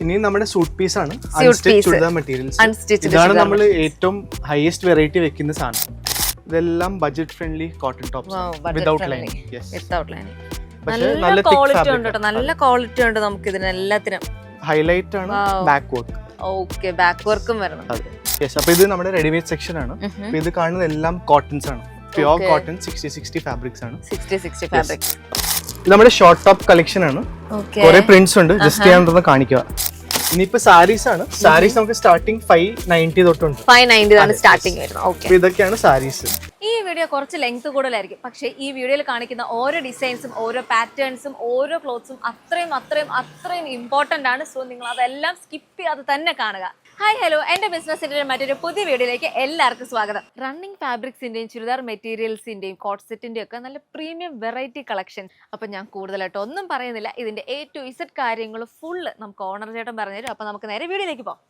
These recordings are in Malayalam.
ഇനി നമ്മുടെ സൂട്ട് പീസ് ആണ്, അൺസ്റ്റിച്ച് ചുരിദാർ മെറ്റീരിയൽസ്. ഇതാണ് നമ്മൾ ഏറ്റവും ഹൈയസ്റ്റ് വെറൈറ്റി വെക്കുന്ന സാധനം. ഇതെല്ലാം budget friendly cotton tops without lining. നല്ല ക്വാളിറ്റി ഉണ്ട് കേട്ടോ, നല്ല ക്വാളിറ്റി ഉണ്ട്. നമുക്ക് ഇതിനെല്ലാത്തിനും ഹൈലൈറ്റ് ആണ് ബാക്ക് വർക്ക്. ഓക്കെ, ബാക്ക് വർക്കും വരണം. അപ്പൊ ഇത് നമ്മുടെ റെഡിമെയ്ഡ് സെക്ഷൻ ആണ്. ഇത് കാണുന്നത് എല്ലാം കോട്ടൺസ് ആണ്, പ്യുവർ കോട്ടൺ 60-60 ഫാബ്രിക്സ് ആണ്. 60-60 ഫാബ്രിക്സ്. ഇത് നമ്മുടെ ഷോർട്ട് ടോപ്പ് കളക്ഷൻ ആണ്. കുറെ പ്രിന്റ്സ് ഉണ്ട്, ജസ്റ്റ് ഞാൻ കാണിക്കുക. ഇനിയിപ്പോ സാരീസ് ആണ്. സാരീസ് നമുക്ക് സ്റ്റാർട്ടിംഗ് 590 തൊട്ടുണ്ട്. 590 ആണ് സ്റ്റാർട്ടിംഗ് വരുന്നത്. ഓക്കെ, ഇതൊക്കെയാണ് സാരീസ്. ഈ വീഡിയോ കുറച്ച് ലെങ്ത് കൂടുതലായിരിക്കും, പക്ഷേ ഈ വീഡിയോയിൽ കാണിക്കുന്ന ഓരോ ഡിസൈൻസും ഓരോ പാറ്റേൺസും ഓരോ ക്ലോത്ത്സും അത്രയും ഇമ്പോർട്ടൻ്റ് ആണ്. സോ നിങ്ങൾ അതെല്ലാം സ്കിപ്പ് ചെയ്യാതെ തന്നെ കാണുക. ഹായ്, ഹലോ, എൻ്റെ ബിസിനസ്സിൻ്റെ മറ്റൊരു പുതിയ വീഡിയോയിലേക്ക് എല്ലാവർക്കും സ്വാഗതം. റണ്ണിങ് ഫാബ്രിക്സിൻ്റെയും ചുരിദാർ മെറ്റീരിയൽസിൻ്റെയും കോട്ട് സെറ്റിൻ്റെയും ഒക്കെ നല്ല പ്രീമിയം വെറൈറ്റി കളക്ഷൻ. അപ്പം ഞാൻ കൂടുതലായിട്ട് ഒന്നും പറയുന്നില്ല, ഇതിൻ്റെ A to Z കാര്യങ്ങൾ ഫുള്ള് നമുക്ക് ഓണർ ചേട്ടൻ പറഞ്ഞുതരും. അപ്പം നമുക്ക് നേരെ വീഡിയോയിലേക്ക് പോകാം.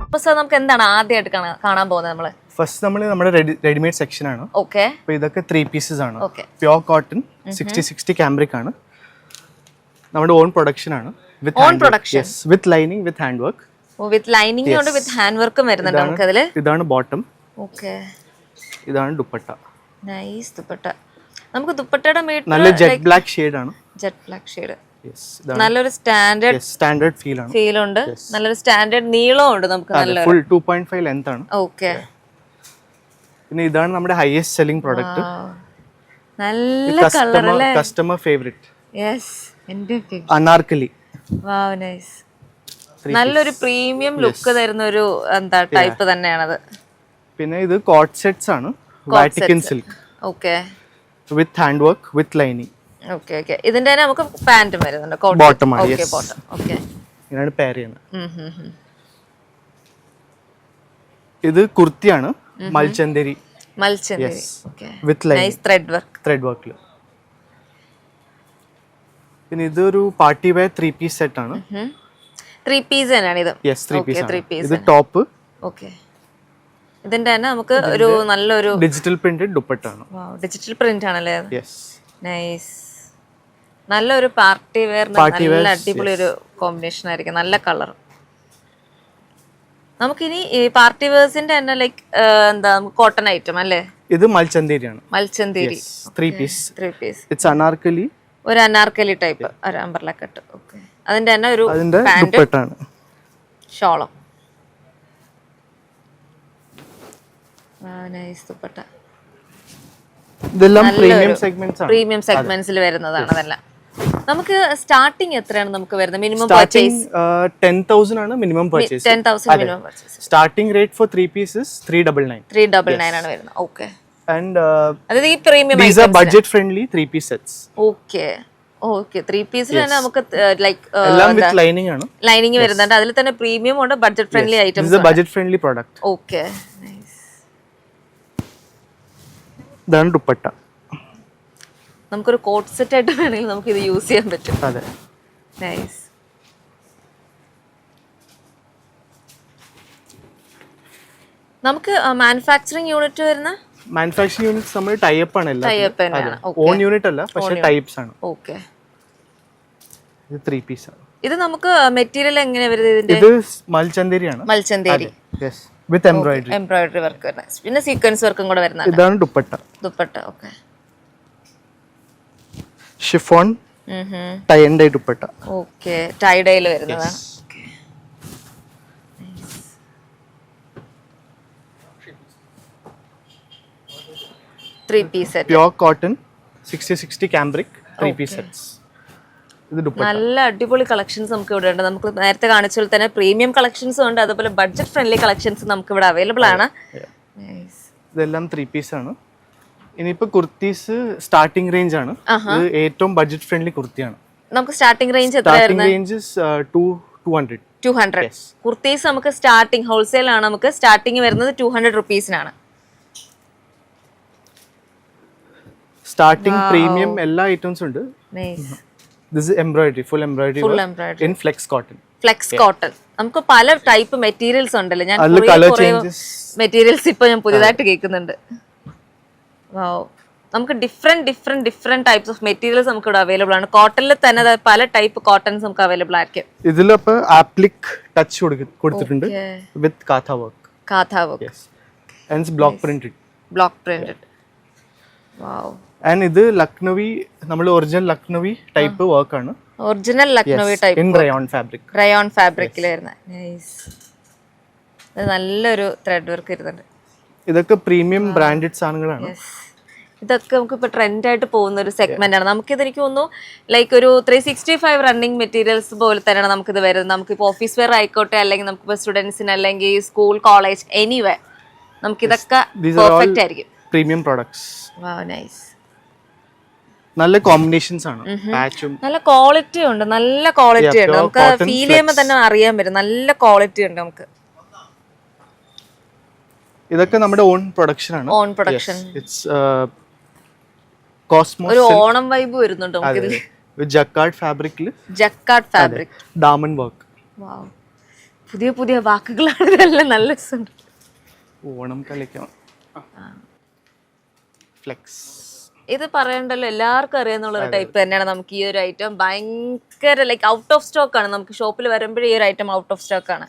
അപ്പൊ സാർ, നമുക്ക് എന്താണ് ആദ്യമായിട്ട് കാണാൻ പോകുന്നത്? നമ്മള് ഫസ്റ്റ് നമ്മുടെ റെഡിമെയ്ഡ് സെക്ഷൻ ആണ്. ഓക്കെ, അപ്പൊ ഇതൊക്കെ 3 പീസസ് ആണ്. പ്യുവർ കോട്ടൺ 60-60 കാംബ്രിക് ആണ്. നമ്മുടെ ഓൺ പ്രൊഡക്ഷൻ ആണ്. With lining, with hand work. With lining ഉണ്ട്, വിത്ത് ഹാൻഡ് വർക്കും വരുന്നുണ്ട് നമുക്ക് അതില്. ഇതാണ് ബോട്ടം. ഓക്കെ, ഇതാണ് ദുപ്പട്ട. നൈസ് ദുപ്പട്ട. നമുക്ക് ദുപ്പട്ടയുടെ നല്ല ജെറ്റ് ബ്ലാക്ക് ഷെയ്ഡ് ആണ്. Jet black shade. നല്ലൊരു സ്റ്റാൻഡേർഡ് ഫീൽ ഉണ്ട്. നല്ലൊരു സ്റ്റാൻഡേർഡ് നീളം ഉണ്ട് നമുക്ക്. നല്ല ഫുൾ 2.5 ലെങ്ത് ആണ്. ഓക്കെ, പിന്നെ ഇതാണ് നമ്മുടെ ഹൈയസ്റ്റ് സെല്ലിംഗ് പ്രോഡക്റ്റ്. നല്ല കളർ അല്ലേ, കസ്റ്റമർ ഫേവറേറ്റ്. യെസ്, എൻ്റെ അനാർക്കലി. Wow, nice. നല്ലൊരു പ്രീമിയം ലുക്ക് തരുന്ന ഒരു ടൈപ്പ് തന്നെയാണത്. പിന്നെ ഇത് കോട്ട് സെറ്റ്സ് ആണ്, Vatican silk. Okay, with hand work, with lining. Okay okay, ഇതിന്റെ തന്നെ നമുക്ക് പാന്റ് വരുന്നുണ്ട്. ബോട്ടം ആണ്. Okay, bottom. ഓക്കേ, ഇതാണ് പെയർ ചെയ്യുന്നത്. ഇത് കുർത്തിയാണ്, Malchanderi. Okay, with lining, nice thread വർക്കിൽ. പിന്നെ ഇതൊരു പാർട്ടി വെയർ 3 പീസ് സെറ്റ് ആണ്. 3 പീസ് ആണ് ഇത്. Yes, 3 piece. ഇത് ടോപ്പ്. ഓക്കേ, ഇതിന്റെ തന്നെ നമുക്ക് ഒരു നല്ലൊരു ഡിജിറ്റൽ പ്രിന്റഡ് ദുപ്പട്ട ആണ്. വാവ്, ഡിജിറ്റൽ പ്രിന്റ് ആണല്ലേ? Yes, nice. നല്ലൊരു പാർട്ടി വെയർ, നല്ല അടിപൊളി ഒരു കോമ്പിനേഷൻ ആയിരിക്കും. നല്ല കളർ. നമുക്കിനി ഈ പാർട്ടി വെയർസിന്റെ തന്നെ ലൈക്ക് കോട്ടൺ ഐറ്റം അല്ലേ? ഇത് മൽചന്ദേരി ആണ്. മൽചന്ദേരി 3 പീസ്. ഇറ്റ്സ് അനാർക്കലി. ഒരു അനാർക്കലി ടൈപ്പ്, ഒരു അംബ്രല കട്ട്. ഓക്കെ, അതിന്റെ തന്നെ ഒരു ദുപ്പട്ട ആണ്, ഷോളം. നൈസ് ദുപ്പട്ട. ഇതെല്ലാം പ്രീമിയം സെഗ്മെന്റ്സ് ആണ്. പ്രീമിയം സെഗ്മെന്റ്സിൽ വരുന്നതാണ് അതെല്ലാം. നമുക്ക് സ്റ്റാർട്ടിംഗ് എത്രയാണ് നമുക്ക് വരുന്നത്? മിനിമം പർച്ചേസ് 10,000 ആണ് minimum purchase. 10,000 minimum purchase. Starting rate for 3 pieces 399. 399 ആണ് വരുന്നത്. ഓക്കെ, and അതായത് ഈ premium these are budget friendly 3 piece sets. Okay okay, 3 പീസിൽ തന്നെ നമുക്ക് ലൈക്ക് എല്ലാം വിത്ത് ലൈനിങ് ആണ്. ലൈനിങ് വരുന്നുണ്ട്. അതിൽ തന്നെ പ്രീമിയം ഉണ്ട്, budget friendly items. This is a budget friendly product. Okay, nice. ഇതാണ് ദുപ്പട്ട. നമുക്കൊരു കോട്ട് സെറ്റ് ആയിട്ട് വേണമെങ്കിൽ നമുക്ക് ഇത് യൂസ് ചെയ്യാൻ പറ്റും. അതെ, നൈസ്. നമുക്ക് മാനുഫാക്ചറിംഗ് യൂണിറ്റ് വരുന്ന മാനുഫാക്ചറിംഗ് യൂണിറ്റ്സ് നമ്മൾ ടൈ അപ്പ് ആണ്. എല്ലാം ടൈ അപ്പ് ആണ്. ഓൺ യൂണിറ്റ് അല്ല, പക്ഷേ ടൈപ്സ് ആണ്. ഓക്കെ, ഇത് 3 പീസ് ആണ്. ഇത് നമുക്ക് മെറ്റീരിയൽ എങ്ങനെ വരുന്നത്? ഇതിന്റെ ഇത് മൽചന്ദേരി ആണ്. Malchanderi. Yes, with embroidery work വരുന്നത്. പിന്നെ സീക്വൻസ് വർക്കും കൂടെ വരുന്നുണ്ട്. ഇതാണ് dupatta. Okay, chiffon tie and dye dupatta. Okay, tie ഡൈയിൽ വരുന്നതാണ്. Three piece set. Pure cotton 60-60 cambric 3 piece sets. ഇത് ദുപ്പട്ട. നല്ല അടിപൊളി കളക്ഷൻസ് നമുക്ക് ഇവിടെ ഉണ്ട്. നമുക്ക് നേരത്തെ കാണിച്ച പോലെ തന്നെ പ്രീമിയം കളക്ഷൻസും ഉണ്ട്, അതുപോലെ ബഡ്ജറ്റ് ഫ്രണ്ട്ലി കളക്ഷൻസ് നമുക്ക് ഇവിടെ അവൈലബിൾ ആണ്. ഇതെല്ലാം 3 പീസ് ആണ്. ഇനിയിപ്പോ കുർത്തീസ് സ്റ്റാർട്ടിംഗ് റേഞ്ച് ആണ്. ഇത് ഏറ്റവും ബഡ്ജറ്റ് ഫ്രണ്ട്ലി കുർത്തിയാണ്. നമുക്ക് സ്റ്റാർട്ടിംഗ് റേഞ്ച് എത്രയായിരുന്നു? റേഞ്ച് 200. കുർത്തീസ് നമുക്ക് സ്റ്റാർട്ടിംഗ് ഹോൾസെയിൽ ആണ്. നമുക്ക് സ്റ്റാർട്ടിംഗ് വരുന്നത് 200 റുപ്പീസിനാണ്. സ്റ്റാർട്ടിംഗ് പ്രീമിയം എല്ലാ ഐറ്റംസും ഉണ്ട്. This is embroidery, full embroidery in flex cotton. നമുക്ക് പല ടൈപ്പ് മെറ്റീരിയൽസ് ഉണ്ടല്ലോ. ഞാൻ കളർ ചേഞ്ചസ് മെറ്റീരിയൽസ് ഇപ്പൊ ഞാൻ പുതിയതായിട്ട് കേൾക്കുന്നുണ്ട്. വാവ്, നമുക്ക് ഡിഫറെന്റ് ടൈപ്സ് ഓഫ് മെറ്റീരിയൽസ് നമുക്ക് ഇവിടെ അവൈലബിൾ ആണ്. കോട്ടണിൽ തന്നെ പല ടൈപ്പ് കോട്ടൺസ് നമുക്ക് അവൈലബിൾ ആയിരിക്കും. ഇതിലപ്പോ ആപ്ലിക് ടച്ച് കൊടുത്തിട്ടുണ്ട് with katha work. And block printed. Wow. And ഇത് ലക്നവി, നമ്മൾ ഒറിജിനൽ ലക്നവി ടൈപ്പ് വർക്ക് ആണ്. Original Lucknowi type in rayon ഫാബ്രിക്കിൽ വരുന്ന നൈസ്. ഇത് നല്ലൊരു ത്രെഡ് വർക്ക് ഇരുന്നുണ്ട്. ഇതൊക്കെ പ്രീമിയം ബ്രാൻഡഡ് സാധനങ്ങളാണ്. ഇതൊക്കെ നമുക്ക് ഇപ്പൊ ട്രെൻഡ് ആയിട്ട് പോകുന്ന ഒരു സെഗ്മെന്റ് ആണ്. നമുക്കിത് എനിക്ക് തോന്നുന്നു ലൈക്ക് ഒരു 365 റണ്ണിങ് മെറ്റീരിയൽസ് പോലെ തന്നെയാണ് നമുക്കിത് വരുന്നത്. നമുക്കിപ്പോൾ ഓഫീസ് വെയർ ആയിക്കോട്ടെ, അല്ലെങ്കിൽ നമുക്കിപ്പോൾ സ്റ്റുഡൻസിന്, അല്ലെങ്കിൽ സ്കൂൾ, കോളേജ്, എനിവേ നമുക്കിതൊക്കെ പെർഫെക്റ്റ് ആയിരിക്കും. Premium products. Wow, nice. നല്ല കോമ്പിനേഷൻസ് ആണ്. പാച്ചും നല്ല ക്വാളിറ്റി ഉണ്ട്. നമുക്ക് ഫീൽ ചെയ്യുമ്പോൾ തന്നെ അറിയാൻ പറ്റും. നല്ല ക്വാളിറ്റി ഉണ്ട് നമുക്ക്. ഇതൊക്കെ നമ്മുടെ ഓൺ പ്രൊഡക്ഷൻ ആണ്. Own production. It's cosmos. ഒരു ഓണം വൈബ് വരുന്നുണ്ട് നമുക്കിതിൽ. Jacquard fabric. ഡാമൻ വർക്ക്. വാവ്, പുതിയ വാക്കുകളാണ് ഇതെല്ലാം. നല്ല രസമുണ്ട്. ഓണം കളിക്കാം. ഫ്ലെക്സ്. ഇത് പറയണ്ടല്ലോ, എല്ലാവർക്കും അറിയാന്നുള്ള ഒരു ടൈപ്പ് തന്നെയാണ്. നമുക്ക് ഈ ഒരു ഐറ്റം ഭയങ്കര ലൈക്ക് ഔട്ട് ഓഫ് സ്റ്റോക്ക് ആണ്. നമുക്ക് ഷോപ്പിൽ വരുമ്പോഴേ ഈ ഒരു ഐറ്റം ഔട്ട് ഓഫ് സ്റ്റോക്ക് ആണ്.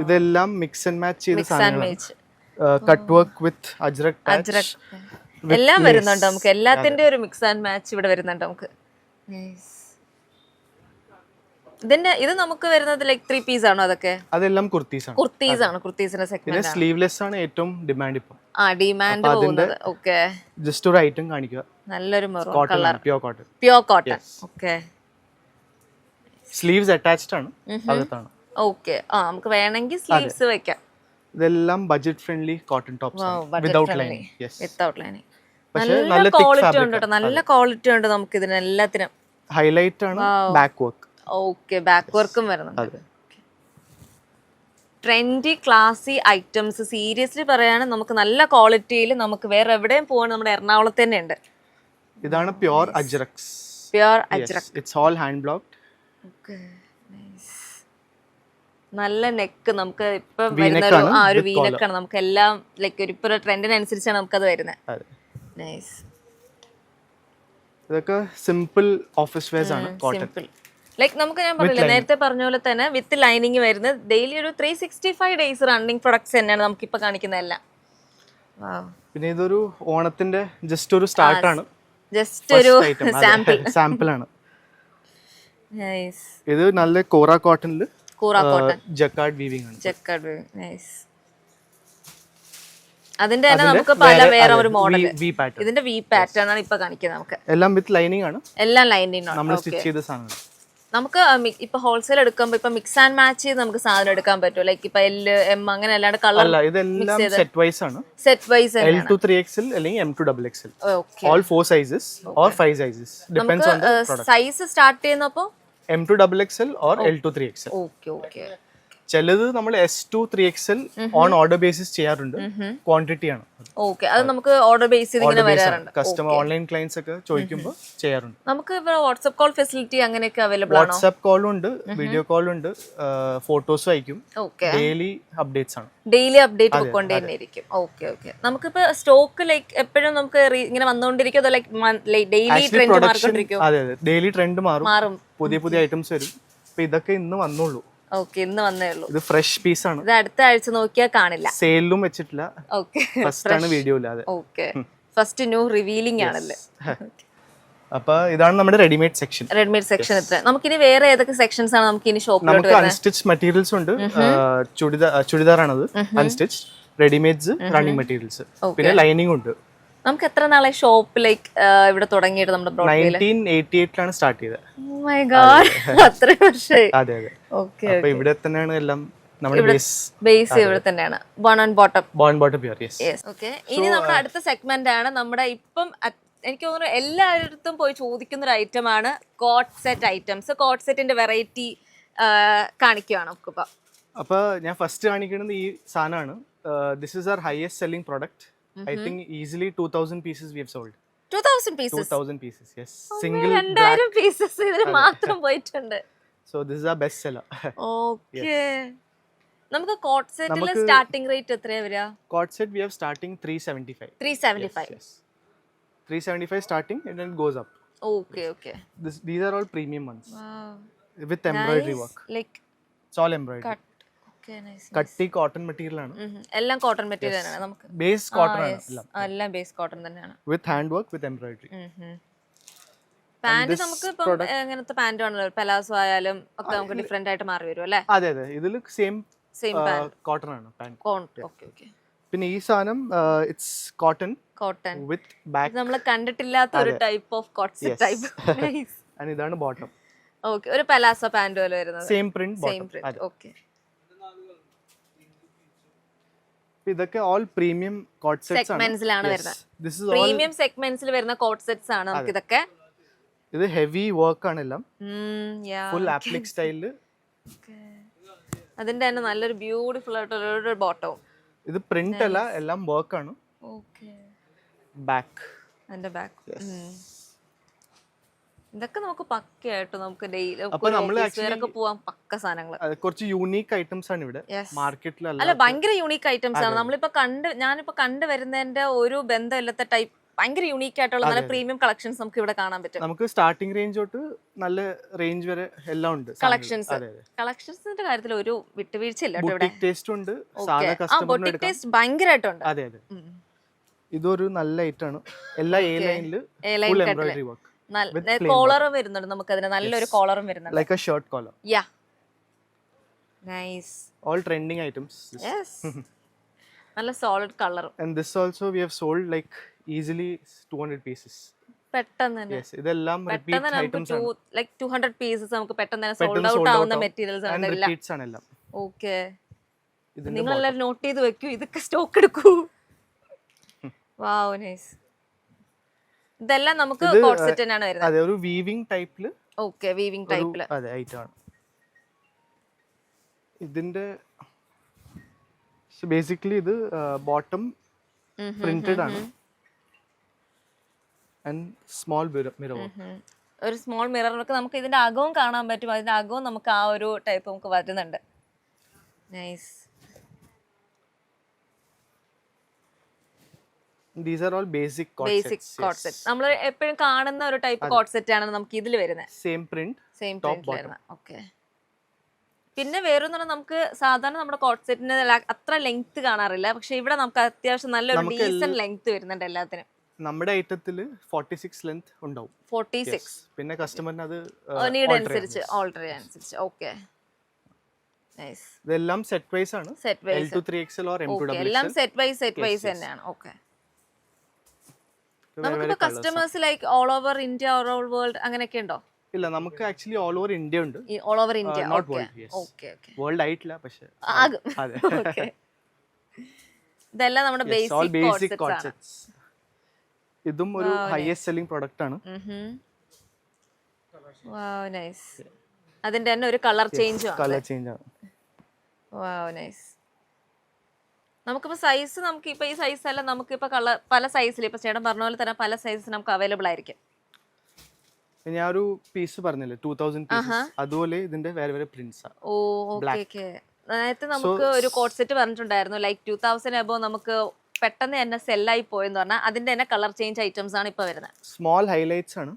ഇതെല്ലാം മിക്സ് ആൻഡ് മാച്ച് ചെയ്ത സാധനങ്ങളാണ്. കട്ട് വർക്ക് വിത്ത് അജ്രക് എല്ലാം വരുന്നുണ്ട് നമുക്ക്. എല്ലാത്തിന്റെ ഒരു മിക്സ് ആൻഡ് മാച്ച് ഇവിടെ വരുന്നുണ്ട് നമുക്ക്. ഇത് നമുക്ക് വരുന്നത് ലൈക്ക് 3 പീസ് ആണോ? അതൊക്കെ അതെല്ലാം കുർത്തീസ് ആണ്. കുർത്തീസിന്റെ സെഗ്മെന്റ് ആണ്. സ്ലീവ്ലെസ് ആണ് ഏറ്റവും ഡിമാൻഡ് ഇപ്പോ. ഡിമാൻഡ് പോകുന്നത്. ഓക്കേ, ജസ്റ്റ് ഒരു ഐറ്റം കാണിക്കുക. നല്ലൊരു maroon colour. Pure cotton. Okay. Sleeves attached ആണ് അകത്താണ്. ഓക്കേ. നമുക്ക് വേണമെങ്കിൽ സ്ലീവ്സ് വെക്കാം. ഇതെല്ലാം ബഡ്ജറ്റ് ഫ്രണ്ട്ലി കോട്ടൺ ടോപ്സ് ആണ്. Without lining. Without lining. നല്ല ക്വാളിറ്റി ഉണ്ട് കേട്ടോ. നല്ല ക്വാളിറ്റി ഉണ്ട് നമുക്ക് ഇതിനെല്ലാത്തിനും. ഹൈലൈറ്റ് ആണ് ബാക്ക് വർക്ക്. ഓക്കേ, ബാക്ക് വർക്കും വരുന്നുണ്ട്. ട്രെൻഡി ക്ലാസി ഐറ്റംസ് സീരിയസ്ലി പറയാണ്. നമുക്ക് നല്ല ക്വാളിറ്റിയിൽ നമുക്ക് വേറെ എവിടെയും പോകാൻ നമ്മുടെ എറണാകുളത്ത് തന്നെ ഉണ്ട്. ഇതാണ് pure ajrakhs. It's all hand blocked. Okay, nice. നല്ല നെക്ക്. നമുക്ക് ഇപ്പം വരുന്ന ഒരു വീനക്കാണ്. നമുക്ക് എല്ലാം ലൈക്ക് ഒരു ഇപ്പൊ ട്രെൻഡിനനുസരിച്ചാണ് നമുക്കത് വരുന്നത്. നൈസ്. ഇതൊക്കെ സിമ്പിൾ ഓഫീസ് വെയർസ് ആണ്. കോട്ടൺ ലൈക്ക് നമുക്ക് ഞാൻ പറഞ്ഞില്ല നേരത്തെ പറഞ്ഞ പോലെ തന്നെ വിത്ത് ലൈനിങ് വരുന്നത്. ഡെയിലി ഒരു 365 ഡേയ്സ് റണ്ണിങ് പ്രൊഡക്ട്സ് തന്നെയാണ് നമുക്കിപ്പോൾ കാണിക്കുന്നതെല്ലാം. പിന്നെ ഇതൊരു ഓണത്തിന്റെ ജസ്റ്റ് ഒരു സ്റ്റാർട്ട് ആണ്. ജസ്റ്റ് ഒരു സാമ്പിൾ ആണ്. ഇത് നല്ല കോറ കോട്ടണിൽ ജക്കാർഡ് വീവിംഗ് ആണ്. Jacquard weaving. നൈസ്. അതിന്റെ തന്നെ നമുക്ക് പല വേറെ ഒരു മോഡൽ. ഇതിന്റെ വി പാറ്റേൺ ആണ് ഇപ്പൊ കാണിക്കുന്നത് നമുക്ക്. എല്ലാം വിത്ത് ലൈനിങ് ആണ്. എല്ലാം ലൈനിങ് ആണ്. നമ്മൾ സ്റ്റിച്ച് ചെയ്ത സാധനങ്ങൾ. നമുക്ക് ഇപ്പൊ ഹോൾസെയിൽ എടുക്കുമ്പോൾ ഇപ്പൊ മിക്സ് ആൻഡ് മാച്ച് ചെയ്ത് നമുക്ക് സാധനം എടുക്കാൻ പറ്റും. ലൈക്ക് ഇപ്പൊ L, M അങ്ങനെ അല്ലാണ്ട് കളർ ഇതെല്ലാം സെറ്റ് വൈസ് ആണ്. Set vice L to 3XL അല്ലെങ്കിൽ M to XXL. All 4 sizes or 5 sizes depends on the product. Size start ചെയ്യുന്നപ്പോ M to XXL or L to 3XL. ഓക്കേ. ചിലത് നമ്മൾ S to 3XL on order basis ചെയ്യാറുണ്ട്. ക്വാണ്ടിറ്റി ആണ്. ഓക്കേ, അത് നമുക്ക് ഓർഡർ ബേസ് ചെയ്ത് ഇങ്ങനെ വരാറുണ്ട്. കസ്റ്റമർ ഓൺലൈൻ ക്ലയന്റ്സ് ഒക്കെ ചോദിക്കുമ്പോൾ ചെയ്യാറുണ്ട്. നമുക്ക് ഇവിടെ വാട്സ്ആപ്പ് കോൾ ഫെസിലിറ്റി അങ്ങനെയൊക്കെ അവൈലബിൾ ആണോ? വാട്സ്ആപ്പ് കോളും ഉണ്ട്, വീഡിയോ കോളും ഉണ്ട്, ഫോട്ടോസും അയക്കും. ഡെയിലി അപ്ഡേറ്റ്സ് ആണ്. ഡെയിലി അപ്ഡേറ്റ് പൊക്കോണ്ടേയിരിക്കും. ഓക്കേ. നമുക്കിപ്പോ സ്റ്റോക്ക് ലൈക്ക് എപ്പോഴും നമുക്ക് ഇങ്ങനെ വന്നുകൊണ്ടിരിക്കും. അതോ ലൈക്ക് ഡെയിലി ട്രെൻഡ് മാറിക്കൊണ്ടിരിക്കും? അതെ, ഡെയിലി ട്രെൻഡ് മാറും. പുതിയ ഐറ്റംസ് വരും. ഇപ്പൊ ഇതൊക്കെ ഇന്ന് വന്നുള്ളൂ. ഓക്കേ, ഇന്ന് വന്നേ ഉള്ളൂ. ഇത് ഫ്രഷ് പീസ് ആണ്. ഇത് അടുത്ത ആഴ്ച നോക്കിയാൽ കാണില്ല. സെയിലും വെച്ചിട്ടില്ല. ഓക്കേ, ഫസ്റ്റ് ആണ് വീഡിയോ ഇല്ലാതെ. ഓക്കേ, ഫസ്റ്റ് ന്യൂ റിവീലിംഗ് ആണല്ലേ. അപ്പൊ ഇതാണ് നമ്മുടെ റെഡിമെയ്ഡ് സെക്ഷൻ. റെഡിമെയ്ഡ് സെക്ഷൻ എത്ര? നമുക്കിനി വേറെ ഏതൊക്കെ സെക്ഷൻസ് ആണ് നമുക്ക് ഇനി ഷോപ്പിൽ? നമുക്ക് അൺസ്റ്റിച്ച് മെറ്റീരിയൽസ് ഉണ്ട്. ചുരിദാർ ആണത് അൺസ്റ്റിച്ച്. റെഡിമെയ്ഡ്സ്, റണ്ണിങ് മെറ്റീരിയൽസ്, പിന്നെ ലൈനിങ് ഉണ്ട്. നമുക്ക് എത്ര നാളെ ഷോപ്പ് ലൈക്ക് ഇവിടെ തുടങ്ങിയിട്ട്? നമ്മുടെ 1988 സ്റ്റാർട്ട് ചെയ്തത്. ഓ മൈ ഗോഡ്, അത്രയും വർഷമായി. അതെ. ഓക്കേ, അപ്പൊ ഇവിടെ തന്നെയാണ് എല്ലാം. നമ്മുടെ ബേസ് ഇവിടെ തന്നെയാണ്. Bone and bottom pure. Yes. Okay, ഇനി നമ്മുടെ അടുത്ത സെഗ്മെന്റ് ആണ് നമ്മുടെ ഇപ്പം എനിക്ക് തോന്നുന്നു എല്ലായിടത്തും പോയി ചോദിക്കുന്ന ഒരു ഐറ്റം ആണ് കോട്ട് സെറ്റ് ഐറ്റംസ്. കോട്ട് സെറ്റിന്റെ വെറൈറ്റി കാണിക്കുകയാണ് നമുക്കിപ്പോ. അപ്പൊ ഞാൻ ഫസ്റ്റ് കാണിക്കുന്നത് ഈ സാധനമാണ്. This is our highest selling product. I think easily 2000 pieces we have sold. 2000 pieces? 2000 pieces, yes. Single 2000 pieces ഇതിന് മാത്രം പോയിട്ടുണ്ട്. So this is our best seller. Okay. നമുക്ക് കോട്ട് സെറ്റിൽ സ്റ്റാർട്ടിംഗ് റേറ്റ് എത്രയാ വരിക? Coat set we have starting 375. 375. Yes. 375 starting and then it goes up. Okay. These are all premium ones. Wow. With embroidery Nice. work. Like It's all embroidery. cut. Okay, nice. കട്ടി കോട്ടൺ മെറ്റീരിയൽ ആണ്. എല്ലാം കോട്ടൺ മെറ്റീരിയൽ തന്നെയാണ് നമുക്ക്. ബേസ് കോട്ടൺ ആണ് എല്ലാം. എല്ലാം ബേസ് കോട്ടൺ തന്നെയാണ്. With hand work with embroidery. Pant നമുക്ക് ഇപ്പം എങ്ങനത്തെ പാന്റ് ആണല്ലോ, പെലാസോ ആയാലും ഒക്കെ നമുക്ക് ഡിഫറെന്റ് ആയിട്ട് മാറി വരും അല്ലേ? അതെ ഇതിൽ സെയിം കോട്ടൺ ആണ് പാന്റ്. ഓക്കെ. പിന്നെ ഈ സാധനം ഇറ്റ്സ് കോട്ടൺ വിത്ത് ബാക്ക്. നമ്മൾ കണ്ടിട്ടില്ലാത്ത ഒരു type of coat set type. Nice. And ഇതാണ് ബോട്ടം. ഓക്കെ, ഒരു പെലാസോ പാന്റ് പോലെ വരുന്നത്. Same print bottom. ഓക്കെ. ഇതൊക്കെ ഓൾ പ്രീമിയം കോട്ട് സെറ്റ്സ് ആണ്. സെഗ്മെന്റ്സിലാണ് വരുന്നത്. പ്രീമിയം സെഗ്മെന്റ്സിൽ വരുന്ന കോട്ട് സെറ്റ്സ് ആണ് നമുക്ക് ഇതൊക്കെ. ഇത് ഹെവി വർക്ക് ആണ് എല്ലാം. ഫുൾ ആപ്ലിക് സ്റ്റൈലില്. അതിന്റെ തന്നെ നല്ലൊരു ബ്യൂട്ടിഫുൾ ആയിട്ടുള്ള ഒരു ബോട്ടവും. ഇത് പ്രിന്റ് അല്ല, എല്ലാം വർക്ക് ആണ്. ഓക്കേ. ബാക്ക്. അതിന്റെ ബാക്ക്. ഇതൊക്കെ നമുക്ക് പക്കയായിട്ട് നമുക്ക് ഡെയിലി പോവാൻ പക്ക സാധനങ്ങൾ. കുറച്ച് യൂണീക്ക് ഐറ്റംസ് ആണ് ഇവിടെ മാർക്കറ്റിൽ. അല്ല, ഭയങ്കര യൂണീക്ക് ഐറ്റംസ് ആണ്. നമ്മളിപ്പോ ഞാനിപ്പോ കണ്ടുവരുന്നതിന്റെ ഒരു ബന്ധമില്ലാത്ത ടൈപ്പ് ഭയങ്കര യൂണീക്ക് ആയിട്ടുള്ള നല്ല പ്രീമിയം കളക്ഷൻസ് നമുക്ക് ഇവിടെ കാണാൻ പറ്റും. നമുക്ക് സ്റ്റാർട്ടിംഗ് റേഞ്ച് തൊട്ട് നല്ല റേഞ്ച് വരെ എല്ലാം ഉണ്ട് കളക്ഷൻസിന്റെ കാര്യത്തിൽ ഒരു വിട്ടുവീഴ്ചയില്ല ഇവിടെ. ബൊട്ടിക് ടേസ്റ്റ് ഉണ്ട്, സാധാ കസ്റ്റമറിന് എടുക്കാം. ടേസ്റ്റ് ഭയങ്കരമായിട്ടുണ്ട്. അതെ ഇതൊരു നല്ല ഐറ്റം ആണ്. എല്ലാ എ ലൈനില് ഫുൾ എംബ്രോയിഡറി വർക്ക്. കോളറും വരുന്നുണ്ട് നമുക്ക് അതിന്, നല്ലൊരു കോളറും വരുന്നുണ്ട്. Like a shirt collar. Yeah, nice. All trending items. Yes, നല്ല solid colour. And this also we have sold like easily 200 pieces. പെട്ടെന്ന് തന്നെ. Yes, ഇതെല്ലാം റിപ്പീറ്റ് ഐറ്റംസ് ആണ്. ലൈക്ക് 200 പീസസ് നമുക്ക് പെട്ടെന്ന് തന്നെ സോൾഡ് ഔട്ട് ആവുന്ന മെറ്റീരിയൽസ് ആണ് എല്ലാം. റിപ്പീറ്റ്സ് ആണ് എല്ലാം. ഓക്കേ, നിങ്ങൾ എല്ലാവരും നോട്ട് ചെയ്ത് വെക്കൂ, ഇതൊക്കെ സ്റ്റോക്ക് എടുക്കൂ. Wow, nice. ഇതെല്ലാം നമുക്ക് കോട്ട് സെറ്റ് തന്നെയാണ് വരുന്നത്. അതെ, ഒരു വീവിംഗ് ടൈപ്പില്. ഓക്കേ, വീവിംഗ് ടൈപ്പില്. അതെ, ഐറ്റം ആണ് ഇതിന്റെ. So basically ഇത് ബോട്ടം പ്രിന്റഡ് ആണ് and small mirror work. ഒരു സ്മോൾ മിററൊക്കെ നമുക്ക് ഇതിന്റെ അകവും കാണാൻ പറ്റും. അതിന്റെ അകവും നമുക്ക് ആ ഒരു ടൈപ്പ് നമുക്ക് വരുന്നുണ്ട്. Nice. These are all basic cot sets. നമ്മൾ എപ്പോഴും കാണുന്ന ഒരു ടൈപ്പ് കോട്ട് സെറ്റ് ആണ് നമുക്ക് ഇതിൽ വരുന്നത്. സെയിം പ്രിന്റ് വരുന്നത്. ഓക്കേ. പിന്നെ വേറൊന്നും നമുക്ക് സാധാരണ നമ്മുടെ കോട്ട് സെറ്റിന് അത്ര ലെങ്ത് കാണാറില്ല, പക്ഷെ ഇവിടെ നമുക്ക് അത്യാവശ്യം നല്ലൊരു ഡീസന്റ് ലെങ്ത് വരുന്നുണ്ട് എല്ലാത്തിനും. നമ്മുടെ ഐറ്റത്തിൽ 46 ലെങ്ത് ഉണ്ടാവും. 46. പിന്നെ കസ്റ്റമറിന് അത് നീഡ് അനുസരിച്ച് ഓൾട്ടർ ചെയ്യാൻ അനുസരിച്ച്. Okay, nice. ഇതെല്ലാം സെറ്റ് വൈസ് ആണ്. L to 3XL or M to XL. എല്ലാം സെറ്റ് വൈസ് തന്നെയാണ്. ഓക്കേ. നമുക്ക് customers like all over India, all over world അങ്ങനെയൊക്കെ ഉണ്ടോ? ഇല്ല, നമുക്ക് ആക്ച്വലി ഓൾ ഓവർ ഇന്ത്യ ഉണ്ട്. All over India. Okay. World ആയിട്ടില്ല, പക്ഷേ അതെ. ഓക്കേ. ഇതെല്ലാം നമ്മുടെ ബേസിക് കോട്ട് സെറ്റ്സ്. ഇതും ഒരു ഹൈയസ്റ്റ് സെല്ലിംഗ് പ്രൊഡക്റ്റ് ആണ്. വാവ്, നൈസ്. അതിന്റെ തന്നെ ഒരു കളർ ചേഞ്ച് ആണ്. വാവ്, നൈസ്. നമുക്കിപ്പോൾ സൈസ് നമുക്കിപ്പോൾ ഈ സൈസ് അല്ല, നമുക്കിപ്പോൾ കളർ പല സൈസിൽ ഇപ്പോൾ ചേട്ടൻ പറഞ്ഞ പോലെ തന്നെ പല സൈസ് നമുക്ക് അവൈലബിൾ ആയിരിക്കും. ഞാൻ ഒരു പീസ് പറഞ്ഞില്ലേ 2000 പീസസ്, അതുപോലെ ഇതിന്റെ വേറെ വേറെ പ്രിന്റ്സ് ആണ്. ഓ, ഓക്കേ. നേരത്തെ നമുക്ക് ഒരു കോട്ട് സെറ്റ് പറഞ്ഞിട്ടുണ്ടായിരുന്നു ലൈക്ക് 2000 അബോ നമുക്ക് പെട്ടെന്ന് തന്നെ സെല്ലായി പോയെന്ന് പറഞ്ഞാൽ അതിന്റെ തന്നെ കളർ ചേഞ്ച് ഐറ്റംസ് ആണ് ഇപ്പൊ വരുന്നത്. സ്മോൾ ഹൈലൈറ്റ്സ് ആണ്.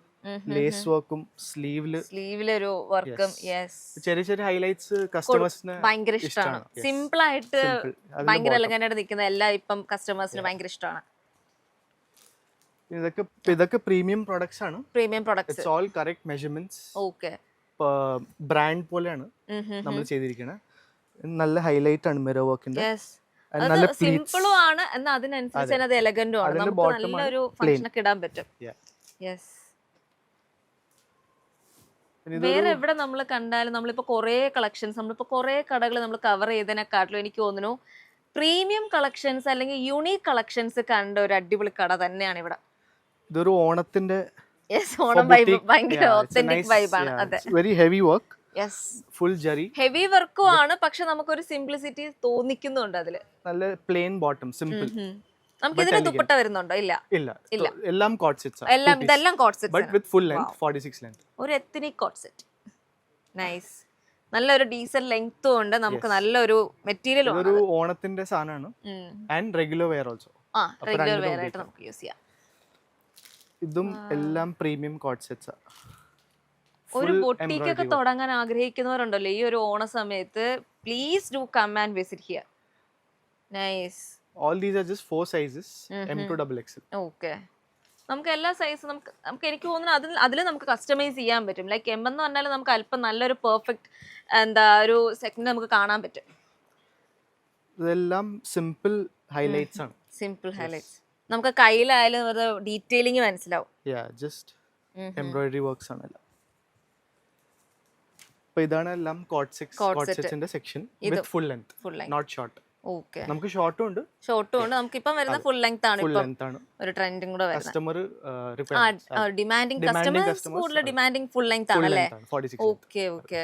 ലേസ് വർക്കും സ്ലീവിലൊരു വർക്കും. യെസ്, ചെറിയ ചെറിയ ഹൈലൈറ്റ്സ് കസ്റ്റമേഴ്സിന് ഭയങ്കര ഇഷ്ടമാണ്. സിമ്പിൾ ആയിട്ട് ഭയങ്കര എലഗന്റ് ആയിട്ട് നിൽക്കുന്ന എല്ലാം ഇപ്പം കസ്റ്റമേഴ്സിന് ഭയങ്കര ഇഷ്ടമാണ്. ഇതൊക്കെ പ്രീമിയം പ്രൊഡക്ട്സ് ആണ്. Premium products. It's all correct measurements. Okay. Brand പോലെയാണ് നമ്മൾ ചെയ്തിരിക്കുന്നത്. നല്ല ഹൈലൈറ്റ് ആണ് മിറർ വർക്കിന്റെ. യെസ്, അത് സിമ്പിളും ആണ് എന്നാൽ അതിനനുസരിച്ച് തന്നെ അത് എലഗന്റും ആണ്. നമുക്ക് നല്ലൊരു ഫംഗ്ഷൻ ഒക്കെ ഇടാൻ പറ്റും. യെസ്. വേറെ എവിടെ നമ്മൾ കണ്ടാലും നമ്മളിപ്പോ കുറെ കളക്ഷൻസ് നമ്മളിപ്പോ കുറെ കടകൾ നമ്മൾ കവർ ചെയ്തതിനെക്കാട്ടിലും എനിക്ക് തോന്നുന്നു പ്രീമിയം കളക്ഷൻസ് അല്ലെങ്കിൽ യൂണീക് കളക്ഷൻസ് കണ്ട ഒരു അടിപൊളി കട തന്നെയാണ് ഇവിടെ. ഇതൊരു ഓണത്തിന്റെ ഓണം വൈബ്, ഭയങ്കര ഒത്തന്റിക് വൈബാണ്. അതെ, very heavy work. Yes, full zari heavy വർക്കും ആണ്, പക്ഷെ നമുക്കൊരു സിംപ്ലിസിറ്റി തോന്നിക്കുന്നുണ്ട് അതില്. നല്ല പ്ലെയിൻ ബോട്ടം, സിമ്പിൾ. നമുക്ക് ഇതിന് ദുപ്പട്ട വരുന്നുണ്ടോ? ഇല്ല, എല്ലാം കോട്ട് സെറ്റ്സ് ആണ്. ഇതെല്ലാം coat sets but with full length 46 length. ഒരു എത്നിക് കോട്ട് സെറ്റ്. നൈസ്. നല്ലൊരു ഡീസന്റ് ലെങ്ത്തും ഉണ്ട്, നമുക്ക് നല്ലൊരു മെറ്റീരിയലും ഒരു ഓണത്തിന്റെ സാധനമാണ്. And regular wear also. Regular wear ആയിട്ട് നമുക്ക് യൂസ് ചെയ്യാം. ഇതും എല്ലാം പ്രീമിയം കോട്ട് സെറ്റ്സ്. ഒരു ബൊട്ടീക്കൊക്കെ തുടങ്ങാൻ ആഗ്രഹിക്കുന്നവരുണ്ടല്ലോ ഈ ഒരു ഓണ സമയത്ത്, please do come and visit here. Nice. All these are just 4 sizes, M to XXL. Okay, നമുക്ക് എല്ലാ സൈസും നമുക്ക് എനിക്ക് തോന്നുന്നു അതിൽ നമുക്ക് കസ്റ്റമൈസ് ചെയ്യാൻ പറ്റും. ലൈക്ക് എം എന്ന് പറഞ്ഞാൽ നമുക്ക് അല്പം നല്ലൊരു പെർഫെക്റ്റ് ഒരു സെഗ്മെന്റ് നമുക്ക് കാണാൻ പറ്റും. ഇതെല്ലാം സിമ്പിൾ ഹൈലൈറ്റ്സ് ആണ്. സിമ്പിൾ ഹൈലൈറ്റ്സ് നമുക്ക് കയ്യിലായാലും ഡീറ്റെയിലിംഗ് മനസ്സിലാവും. ജസ്റ്റ് എംബ്രോയിഡറി വർക്ക്സ് ആണ് എല്ലാം. അപ്പോൾ ഇതാണ് എല്ലാം കോട്ട് സെറ്റ്സിന്റെ section with full length, not short. Okay, നമുക്ക് ഷോർട്ടും ഉണ്ട്. നമുക്കിപ്പം വരുന്ന ഫുൾ ലെങ്ത് ആണ് ഒരു ട്രെൻഡും കൂടെ വരുന്നത്. കസ്റ്റമർ ഡിമാൻഡിങ് കസ്റ്റമേഴ്സ് കൂടുതൽ ഡിമാൻഡിങ് ഫുൾ ലെങ്ത് ആണല്ലേ. ഓക്കെ ഓക്കെ,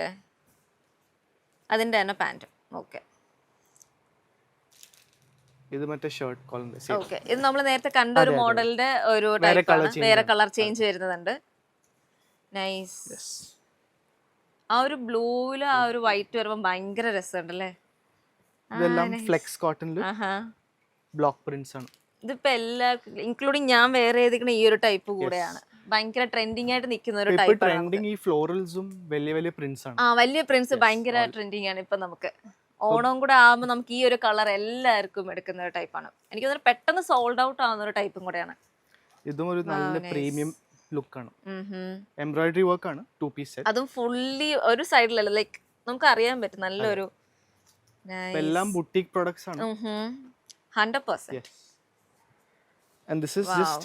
അതിന്റെ തന്നെ പാന്റ്. ഓക്കെ, ഇത് മറ്റേ ഷർട്ട് കോളർ. ഓക്കെ, ഇത് നമ്മൾ നേരത്തെ കണ്ട ഒരു മോഡലിന്റെ ഒരു ടൈപ്പാണ്, വേറെ കളർ ചേഞ്ച് വരുന്നുണ്ട്. നൈസ്. ആ ഒരു ബ്ലൂവില് ആ ഒരു വൈറ്റ് വരുമ്പോൾ ഭയങ്കര രസമുണ്ടല്ലേ. ഇതെല്ലാം ഫ്ലെക്സ് കോട്ടണില് ബ്ലോക്ക് പ്രിന്റ്സ് ആണ്. ഇതിപ്പോ എല്ലാവർക്കും ഇൻക്ലൂഡിങ് ഞാൻ വേറെ ഏതിക്കണ ഈ ഒരു ടൈപ്പ് കൂടെയാണ് ഭയങ്കര ട്രെൻഡിങ് ആയിട്ട് നിൽക്കുന്ന ഒരു ടൈപ്പ്. ട്രെൻഡിങ് ഈ ഫ്ലോറൽസും വലിയ പ്രിന്റ്സ് ആണ്. വലിയ പ്രിന്റ്സ് ഭയങ്കര ട്രെൻഡിങ് ആണ് ഇപ്പൊ. നമുക്ക് ഓണം കൂടെ ആകുമ്പോൾ നമുക്ക് ഈ ഒരു കളർ എല്ലാവർക്കും എടുക്കുന്ന ഒരു ടൈപ്പാണ്. എനിക്ക് തോന്നുന്നു പെട്ടെന്ന് സോൾഡ് ഔട്ട് ആവുന്ന ഒരു ടൈപ്പും കൂടെയാണ്. ഇതും ഒരു നല്ല പ്രീമിയം ലുക്ക് ആണ്. എംബ്രോയിഡറി വർക്ക് ആണ്, 2 പീസ് സെറ്റ്. അതും ഫുള്ളി ഒരു സൈഡിലല്ല, ലൈക്ക് നമുക്ക് അറിയാൻ പറ്റും നല്ലൊരു എല്ലാം ബുട്ടീക്ക് പ്രോഡക്ട്സ് ആണ്. 100%. And this is just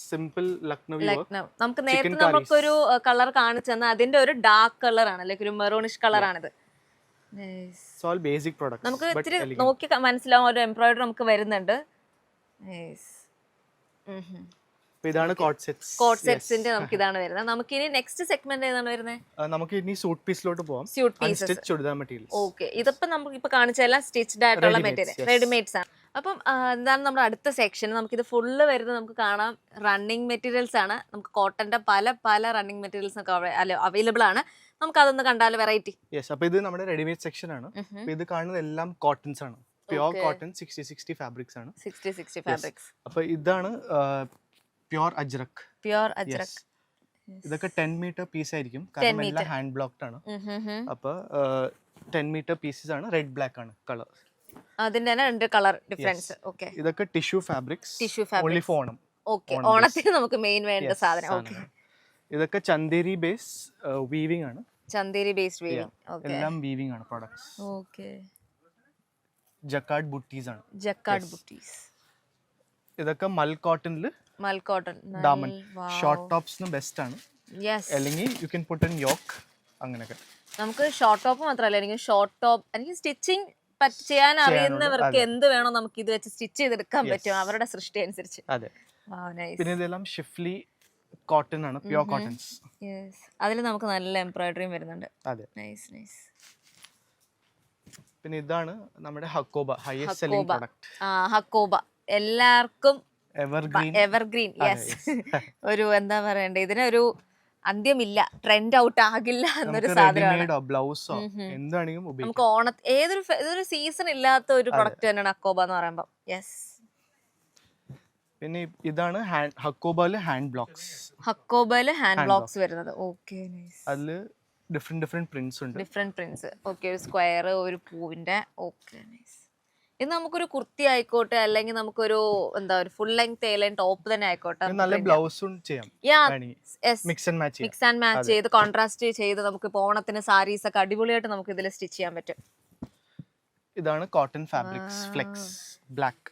simple Lucknowi work. നമുക്ക് നേരത്തെ നമുക്കൊരു കളർ കാണിച്ചു തന്ന അതിന്റെ ഒരു ഡാർക്ക് കളർ ആണ്, ലൈക്ക് ഒരു മെറൂണിഷ് കളർ ആണിത്. It's all basic products. നമുക്ക് ഇത്തിരി നോക്കി മനസ്സിലാവും ഒരു എംബ്രോയിഡറി നമുക്ക് വരുന്നുണ്ട്. ഇതാണ് കോട്ട് സെറ്റ്സിന്റെ നമുക്ക് ഇതാണ് വരുന്നത്. നമുക്ക് ഇനി നെക്സ്റ്റ് സെഗ്മെന്റ് ഏതാണ് വരുന്നത്? നമുക്ക് ഇനി സൂട്ട് പീസിലോട്ട് പോവാം. Unstitch churidar materials. ഓക്കെ, ഇതിപ്പോ നമുക്ക് ഇപ്പൊ കാണിച്ചെല്ലാം സ്റ്റിച്ച്ഡ് ആയിട്ടുള്ള മെറ്റീരിയൽ, റെഡിമെയ്ഡ്സ് ആണ്. അപ്പം എന്താണ് നമ്മുടെ അടുത്ത സെക്ഷൻ? നമുക്ക് ഇത് ഫുള്ള് വരുന്നത് നമുക്ക് കാണാം റണ്ണിങ് മെറ്റീരിയൽസ് ആണ്. നമുക്ക് കോട്ടന്റെ പല റണ്ണിങ് മെറ്റീരിയൽസ് ഒക്കെ അവൈലബിൾ ആണ്. നമുക്ക് അതൊന്ന് കണ്ടാൽ വെറൈറ്റി. അപ്പൊ ഇത് നമ്മുടെ റെഡിമെയ്ഡ് സെക്ഷൻ ആണ്. ഇത് കാണുന്നത് എല്ലാം കോട്ടൺസ് ആണ്, പ്യുവർ കോട്ടൺ 60-60 ഫാബ്രിക്സ് ആണ്. 60-60 ഫാബ്രിക്സ്. അപ്പൊ ഇതാണ് പ്യുവർ അജ്രക്. ഇതൊക്കെ 10 മീറ്റർ പീസ് ആയിരിക്കും, കാരണം എല്ലാം ഹാൻഡ് ബ്ലോക്ക്ഡ് ആണ്. അപ്പൊ 10 മീറ്റർ പീസസ് ആണ്, റെഡ് ബ്ലാക്ക് ആണ് കളർ. അതിന്റെ തന്നെ രണ്ട് കളർ ഡിഫറൻസ്. ഓക്കേ, ഇതൊക്കെ tissue fabrics, only for Onam. Okay, ഓണത്തിന് നമുക്ക് മെയിൻ വേണ്ട സാധനം. ഓക്കേ, ഇതൊക്കെ ചന്ദേരി ബേസ് വീവിംഗ് ആണ്. Chanderi based weaving. ഓക്കേ, എല്ലാം വീവിംഗ് ആണ് പ്രോഡക്ട്സ്. ഓക്കേ, ജക്കാർഡ് ബുട്ടീസ് ആണ്. ജക്കാർഡ് ബുട്ടീസ്. ഇതൊക്കെ മൽ കോട്ടണില് ഡാമൻ ഷോർട്ട് ടോപ്സിന് ബെസ്റ്റ് ആണ്. അല്ലെങ്കിൽ you can put in yoke. അങ്ങനെയൊക്കെ നമുക്ക് ഷോർട്ട് ടോപ്പ് മാത്രമല്ല, എനിക്ക് ഷോർട്ട് ടോപ്പ്, എനിക്ക് സ്റ്റിച്ചിങ് ചെയ്യാൻ അറിയുന്നവർക്ക് എന്ത് വേണോ നമുക്ക് ഇത് വെച്ച് സ്റ്റിച്ച് ചെയ്തെടുക്കാൻ പറ്റും അവരുടെ സൃഷ്ടി അനുസരിച്ച്. അതെ. പിന്നെ ഇതെല്ലാം ഷിഫ്ലി കോട്ടൺ ആണ്, പ്യുവർ കോട്ടൺസ്. അതിൽ നമുക്ക് നല്ല എംബ്രോയിഡറിയും വരുന്നുണ്ട്. അതെ, നൈസ് നൈസ്. പിന്നെ ഇതാണ് നമ്മുടെ hakoba, highest selling product. Hakoba എല്ലാവർക്കും എവർഗ്രീൻ. യെസ്. ഒരു എന്താ പറയണ്ടേ, ഇതിനൊരു അന്ത്യമില്ല, ട്രെൻഡ് ഔട്ട് ആകില്ല എന്നൊരു സാധനമാണ്. ബ്ലൗസോ എന്താണെങ്കിലും നമുക്ക് ഏതൊരു സീസൺ ഇല്ലാത്ത ഒരു പ്രൊഡക്റ്റ് തന്നെയാണ് ഹക്കോബ എന്ന് പറയുമ്പോൾ. യെസ്. പിന്നെ ഇതാണ് ഹക്കോബയില് ഹാൻഡ് ബ്ലോക്സ് വരുന്നത്. Okay, nice. അതില് ഡിഫറെന്റ് പ്രിന്റ്സ് ഉണ്ട്. Different prints. ഓക്കെ, ഒരു സ്ക്വയർ, ഒരു പൂവിന്റെ. Okay, nice. ഇത് നമുക്കൊരു കുർത്തി ആയിക്കോട്ടെ, അല്ലെങ്കിൽ നമുക്കൊരു എന്താ ഒരു ഫുൾ ലെങ്ത് ലൈൻ ടോപ്പ് തന്നെ ആയിക്കോട്ടെ, നല്ല ബ്ലൗസും ചെയ്യാം. മിക്സ് ആൻഡ് മാച്ച് ചെയ്ത് കോൺട്രാസ്റ്റ് ചെയ്ത് നമുക്ക് ഓണത്തിന് സാരീസ് ഒക്കെ അടിപൊളിയായിട്ട് നമുക്ക് ഇതിൽ സ്റ്റിച്ച് ചെയ്യാൻ പറ്റും. ഇതാണ് cotton fabrics, flex black.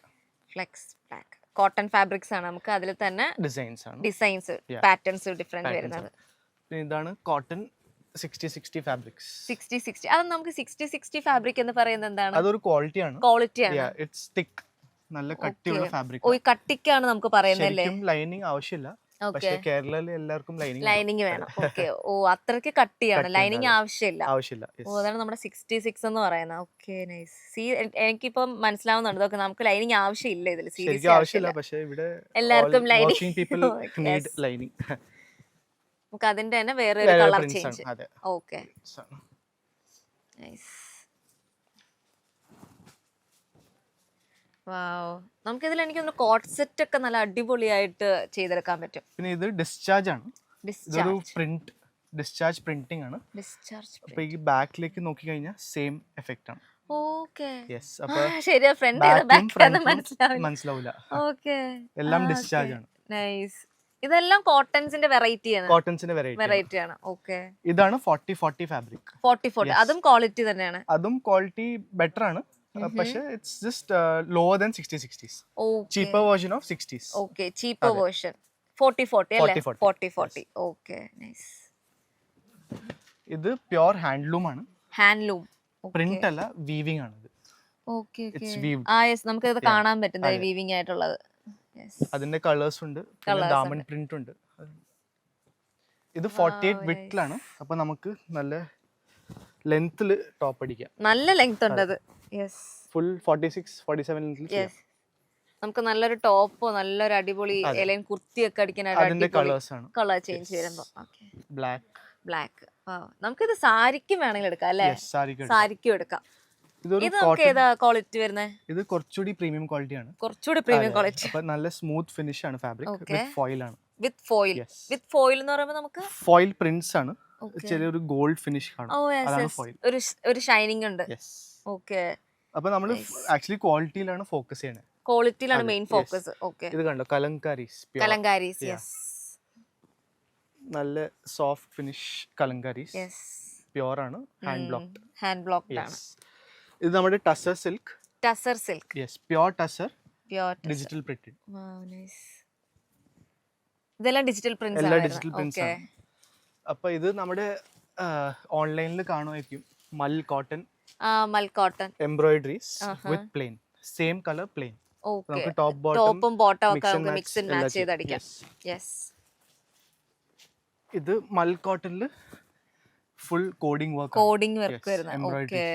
Cotton fabrics ആണ്. നമുക്ക് അതിൽ തന്നെ ഡിസൈൻസ് പാറ്റേൺസ് ഡിഫറെന്റ് വരുന്നത്. ഇതാണ് കോട്ടൺ 60-60 ഫാബ്രിക്സ്. 60-60 അത് നമുക്ക് 60-60 ഫാബ്രിക് എന്ന് പറയുന്നത് എന്താണ്? അതൊരു ക്വാളിറ്റിയാണ്. ഇറ്റ്സ് തിക്ക്, നല്ല കട്ടിയുള്ള ഫാബ്രിക്. ഓ, കട്ടിക്കാണ് നമുക്ക് പറയുന്നത് അല്ലേ? ലൈനിങ് ആവശ്യമില്ല, പക്ഷേ കേരളയിൽ എല്ലാവർക്കും ലൈനിങ് വേണം. ഓക്കെ, ഓ അത്രയ്ക്ക് കട്ടിയാണ്, ലൈനിങ് ആവശ്യമില്ല. ഓ, അതാണ് നമ്മുടെ 66 എന്ന് പറയുന്നത്. Okay, nice. എനിക്കിപ്പം മനസ്സിലാവുന്നുണ്ട്. ഓക്കെ, നമുക്ക് ലൈനിങ് ആവശ്യമില്ല ഇതിൽ, സീരിയസ് ആവശ്യമില്ല, പക്ഷേ ഇവിടെ എല്ലാവർക്കും ലൈനിങ്. നമുക്ക് അതിന്റെ തന്നെ വേറെ ഒരു colour change. Okay, nice. Wow, നമുക്കിതിൽ എനിക്ക് തോന്നുന്നു കോട്ട് സെറ്റ് ഒക്കെ നല്ല അടിപൊളിയായിട്ട് ചെയ്തെടുക്കാൻ പറ്റും. പിന്നെ ഇത് ഡിസ്ചാർജ് ആണ്, ഇതൊരു ഡിസ്ചാർജ് പ്രിന്റ് ഡിസ്ചാർജ് പ്രിന്റിംഗ് ആണ്. ഡിസ്ചാർജ്. അപ്പൊ ഈ ബാക്കിലേക്ക് നോക്കി കഴിഞ്ഞാൽ സെയിം എഫക്റ്റ് ആണ്. ഓക്കേ. യെസ്. അപ്പൊ ശരിയാ, ഫ്രണ്ട് ഏതാ ബാക്ക് ഏതാ മനസ്സിലാവില്ല. ഓക്കേ. എല്ലാം ഡിസ്ചാർജ് ആണ്. നൈസ്. ഇതെല്ലാം കോട്ടൺസിന്റെ വെറൈറ്റി ആണ്. കോട്ടൺസിന്റെ വെറൈറ്റി ആണ്. ഓക്കേ. ഇതാണ് 40-40 ഫാബ്രിക്. 40-40 അതും ക്വാളിറ്റി തന്നെയാണ്. അതും ക്വാളിറ്റി ബെറ്റർ ആണ്, പക്ഷേ it's just lower than 60-60s. Cheaper version of 60s. Okay, cheaper version 40-40 അല്ലേ? 40-40. Okay, nice. ഇത് പ്യുർ ഹാൻഡ്ലൂം ആണ്. ഹാൻഡ്ലൂം. പ്രിന്റ് അല്ല, വീവിംഗ് ആണ് ഇത്. ഓക്കേ. It's weaved. യെസ്, നമുക്ക് ഇത് കാണാൻ പറ്റും വീവിംഗ് ആയിട്ടുള്ളത്. അതിന്റെ കളേഴ്സ് ഉണ്ട്, പിന്നെ ഡയമണ്ട് പ്രിന്റ് ഉണ്ട്. ഇത് 48 വിഡ്ത്തിലാണ്, അപ്പൊ നമുക്ക് നല്ല ലെങ്ത്തിൽ ടോപ്പ് അടിക്കാം. നല്ല ലെങ്ത് ഉണ്ട് അത്. യെസ്, ഫുൾ 46-47 ലെങ്ത്തിൽ ചെയ്യാം. നമുക്ക് നല്ലൊരു ടോപ്പോ നല്ലൊരു അടിപൊളി എലൈൻ കുർത്തിയൊക്കെ അടിക്കാനായിട്ട് അതിന്റെ കളേഴ്സ് ആണ്. കളർ ചേഞ്ച് വരുമ്പോ. Okay, black. നമുക്കിത് സാരിക്കും വേണമെങ്കിൽ എടുക്കാം അല്ലേ? സാരിക്കും എടുക്കാം. ഇത് നമുക്ക് ഏതാ ക്വാളിറ്റി വരുന്നത്? ഇത് കുറച്ചുകൂടി പ്രീമിയം ക്വാളിറ്റി ആണ്. കുറച്ചുകൂടി പ്രീമിയം ക്വാളിറ്റി. അപ്പൊ നല്ല സ്മൂത്ത് ഫിനിഷ് ആണ് ഫാബ്രിക്. വിത്ത് ഫോയിൽ ആണ്. വിത്ത് ഫോയിൽ എന്ന് പറയുമ്പോൾ നമുക്ക് ഫോയിൽ പ്രിന്റ്സ് ആണ്. ചെറിയൊരു ഗോൾഡ് ഫിനിഷ് കാണും. അതാണ് ഫോയിൽ. ഒരു ഷൈനിങ് ഉണ്ട്. ഓക്കേ. അപ്പൊ നമ്മൾ ആക്ച്വലി ക്വാളിറ്റിയിലാണ് ഫോക്കസ് ചെയ്യണേ. ക്വാളിറ്റിയിലാണ് മെയിൻ ഫോക്കസ്. ഓക്കേ. ഇത് കണ്ടോ, കലങ്കാരീസ്. യെസ്. നല്ല soft finish Kalamkaris. Yes. Pure ആണ്, ഹാൻഡ് ബ്ലോക്ക്ഡ് ആണ്. ഇത് നമ്മുടെ tussar silk. Yes, pure tussar. Digital printed. Wow, nice. ഇതെല്ലാം ഡിജിറ്റൽ പ്രിന്റ്സ് ആണ്. എല്ലാം ഡിജിറ്റൽ പ്രിന്റ്സ് ആണ്. അപ്പൊ ഇത് നമ്മുടെ ഓൺലൈനിൽ കാണുമായിരിക്കും. മൽ കോട്ടൺ എംബ്രോയിഡറീസ് വിത്ത് പ്ലെയിൻ, സെയിം കളർ പ്ലെയിൻ. നമുക്ക് ടോപ്പും ബോട്ടം ഒക്കെ നമുക്ക് മിക്സ് ആൻഡ് മാച്ച് ചെയ്ത് അടിക്കാം. യെസ്. ഇത് മൽ കോട്ടണിൽ ഫുൾ കോഡിംഗ് വർക്ക് വരുന്നത്. Okay,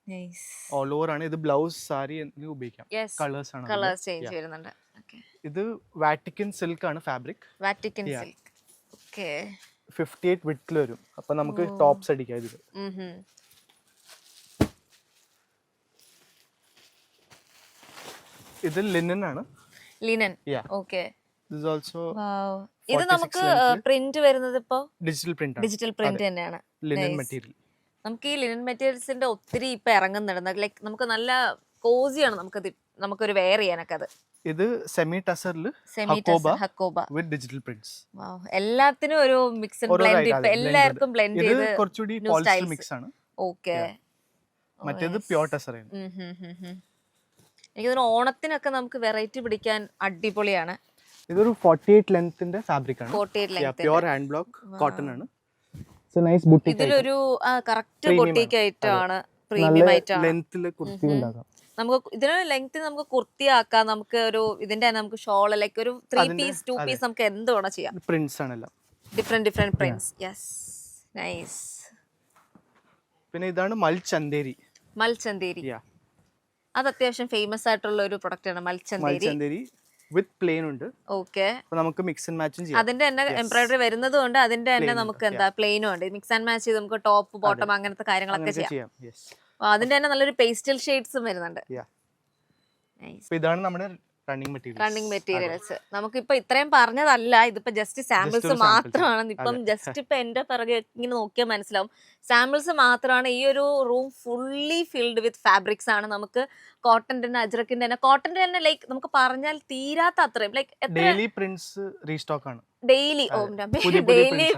nice. ഓൾ ഓവർ ആണ്. ഇത് ബ്ലൗസ്, സാരി എന്നിവ ഉപയോഗിക്കാം. കളേഴ്സ് ആണ്, കളേഴ്സ് ചേഞ്ച് വരുന്നുണ്ട്. ഓക്കേ. ഇത് വാറ്റിക്കൻ സിൽക്ക് ആണ് ഫാബ്രിക്. വാറ്റിക്കൻ സിൽക്ക്. ഓക്കേ. 58 വിഡ്ത്തിൽ വരും. അപ്പൊ നമുക്ക് ടോപ്സ് അടിക്കാം ഇതിൽ. ഇത് ലിനൻ ആണ്. ഓക്കേ. This is also ഇത് നമുക്ക് പ്രിന്റ് വരുന്നത് ഇപ്പോ ഡിജിറ്റൽ പ്രിന്റ് തന്നെയാണ്. Linen material. നമുക്ക് ഈ ലിനൻ മെറ്റീരിയൽസിന്റെ ഒത്തിരി ഇപ്പൊ ഇറങ്ങുന്നുണ്ട്. ലൈക്ക് നമുക്ക് നല്ല കോസിയാണ് നമുക്കൊരു വെയർ ചെയ്യാനൊക്കെ. അത് ഇത് സെമി ടസറിൽ ഹക്കോബ വിത്ത് ഡിജിറ്റൽ പ്രിന്റ്സ്. എല്ലാത്തിനും ഒരു മിക്സ് ആൻഡ് ബ്ലെൻഡ്. ഇപ്പൊ എല്ലാവർക്കും ബ്ലെൻഡ് ചെയ്ത് കുറച്ചുകൂടി പോളിസ്റ്റർ മിക്സ് ആണ്. ഓക്കേ. മറ്റേത് പ്യുർ ടസർ ആണ്. എനിക്ക് തോന്നുന്നു ഓണത്തിനൊക്കെ നമുക്ക് വെറൈറ്റി പിടിക്കാൻ അടിപൊളിയാണ്. ഇതൊരു 48 ലെങ്ത്തിന്റെ ഫാബ്രിക് ആണ്. 48 length. Pure hand block cotton ആണ്. So nice boutique. ഇതിലൊരു കറക്റ്റ് ബുട്ടീക്ക് ഐറ്റമാണ്, പ്രീമിയം ഐറ്റം ആണ്. ലെങ്ത്തിൽ കുർത്തി ഉണ്ടാക്കാം. നമുക്ക് ഇതിന് ലെങ്ത് നമുക്ക് കുർത്തിയാക്കാം. നമുക്ക് ഒരു ഇതിന്റെ തന്നെ നമുക്ക് ഷോൾ, ലൈക്ക് ഒരു 3 പീസ് 2 പീസ് നമുക്ക് എന്ത് വേണം ചെയ്യാം. പ്രിന്റ്സ് ആണല്ലോ, ഡിഫറെന്റ് പ്രിന്റ്സ്. Yes, nice. പിന്നെ ഇതാണ് മൽചന്ദേരി. അത് അത്യാവശ്യം ഫേമസ് ആയിട്ടുള്ള ഒരു പ്രൊഡക്റ്റ് ആണ് മൽചന്ദേരി. വിത്ത് പ്ലെയിൻ ഉണ്ട്. ഓക്കേ. നമുക്ക് മിക്സ് ആൻഡ് മാച്ചും ചെയ്യാം. അതിന്റെ തന്നെ എംബ്രോയിഡറി വരുന്നതുകൊണ്ട് അതിന്റെ തന്നെ നമുക്ക് എന്താ പ്ലെയിനും ഉണ്ട്. മിക്സ് ആൻഡ് മാച്ച് ചെയ്ത് നമുക്ക് ടോപ്പ് ബോട്ടം അങ്ങനത്തെ കാര്യങ്ങളൊക്കെ ചെയ്യാം. അതിന്റെ തന്നെ നല്ലൊരു പേസ്റ്റൽ ഷെയ്ഡ്സും വരുന്നുണ്ട്. ഇതാണ് നമ്മുടെ റണ്ണിങ് മെറ്റീരിയൽസ്. നമുക്കിപ്പോ ഇത്രയും പറഞ്ഞതല്ല, ഇതിപ്പോ ജസ്റ്റ് സാമ്പിൾസ് മാത്രമാണ്. ഇപ്പം ജസ്റ്റ് ഇപ്പൊ എന്റെ പിറകെ ഇങ്ങനെ നോക്കിയാൽ മനസ്സിലാവും, സാമ്പിൾസ് മാത്രമാണ്. ഈ ഒരു room fully filled with fabrics ആണ്. നമുക്ക് കോട്ടന്റെ തന്നെ, അജ്രക്കിന്റെ തന്നെ, കോട്ടന്റെ തന്നെ ലൈക്ക് നമുക്ക് പറഞ്ഞാൽ തീരാത്ത അത്രയും ലൈക്ക് ഡെയിലി പ്രിന്റ്സ് റീസ്റ്റോക്ക് ആണ്. ഡെയിലി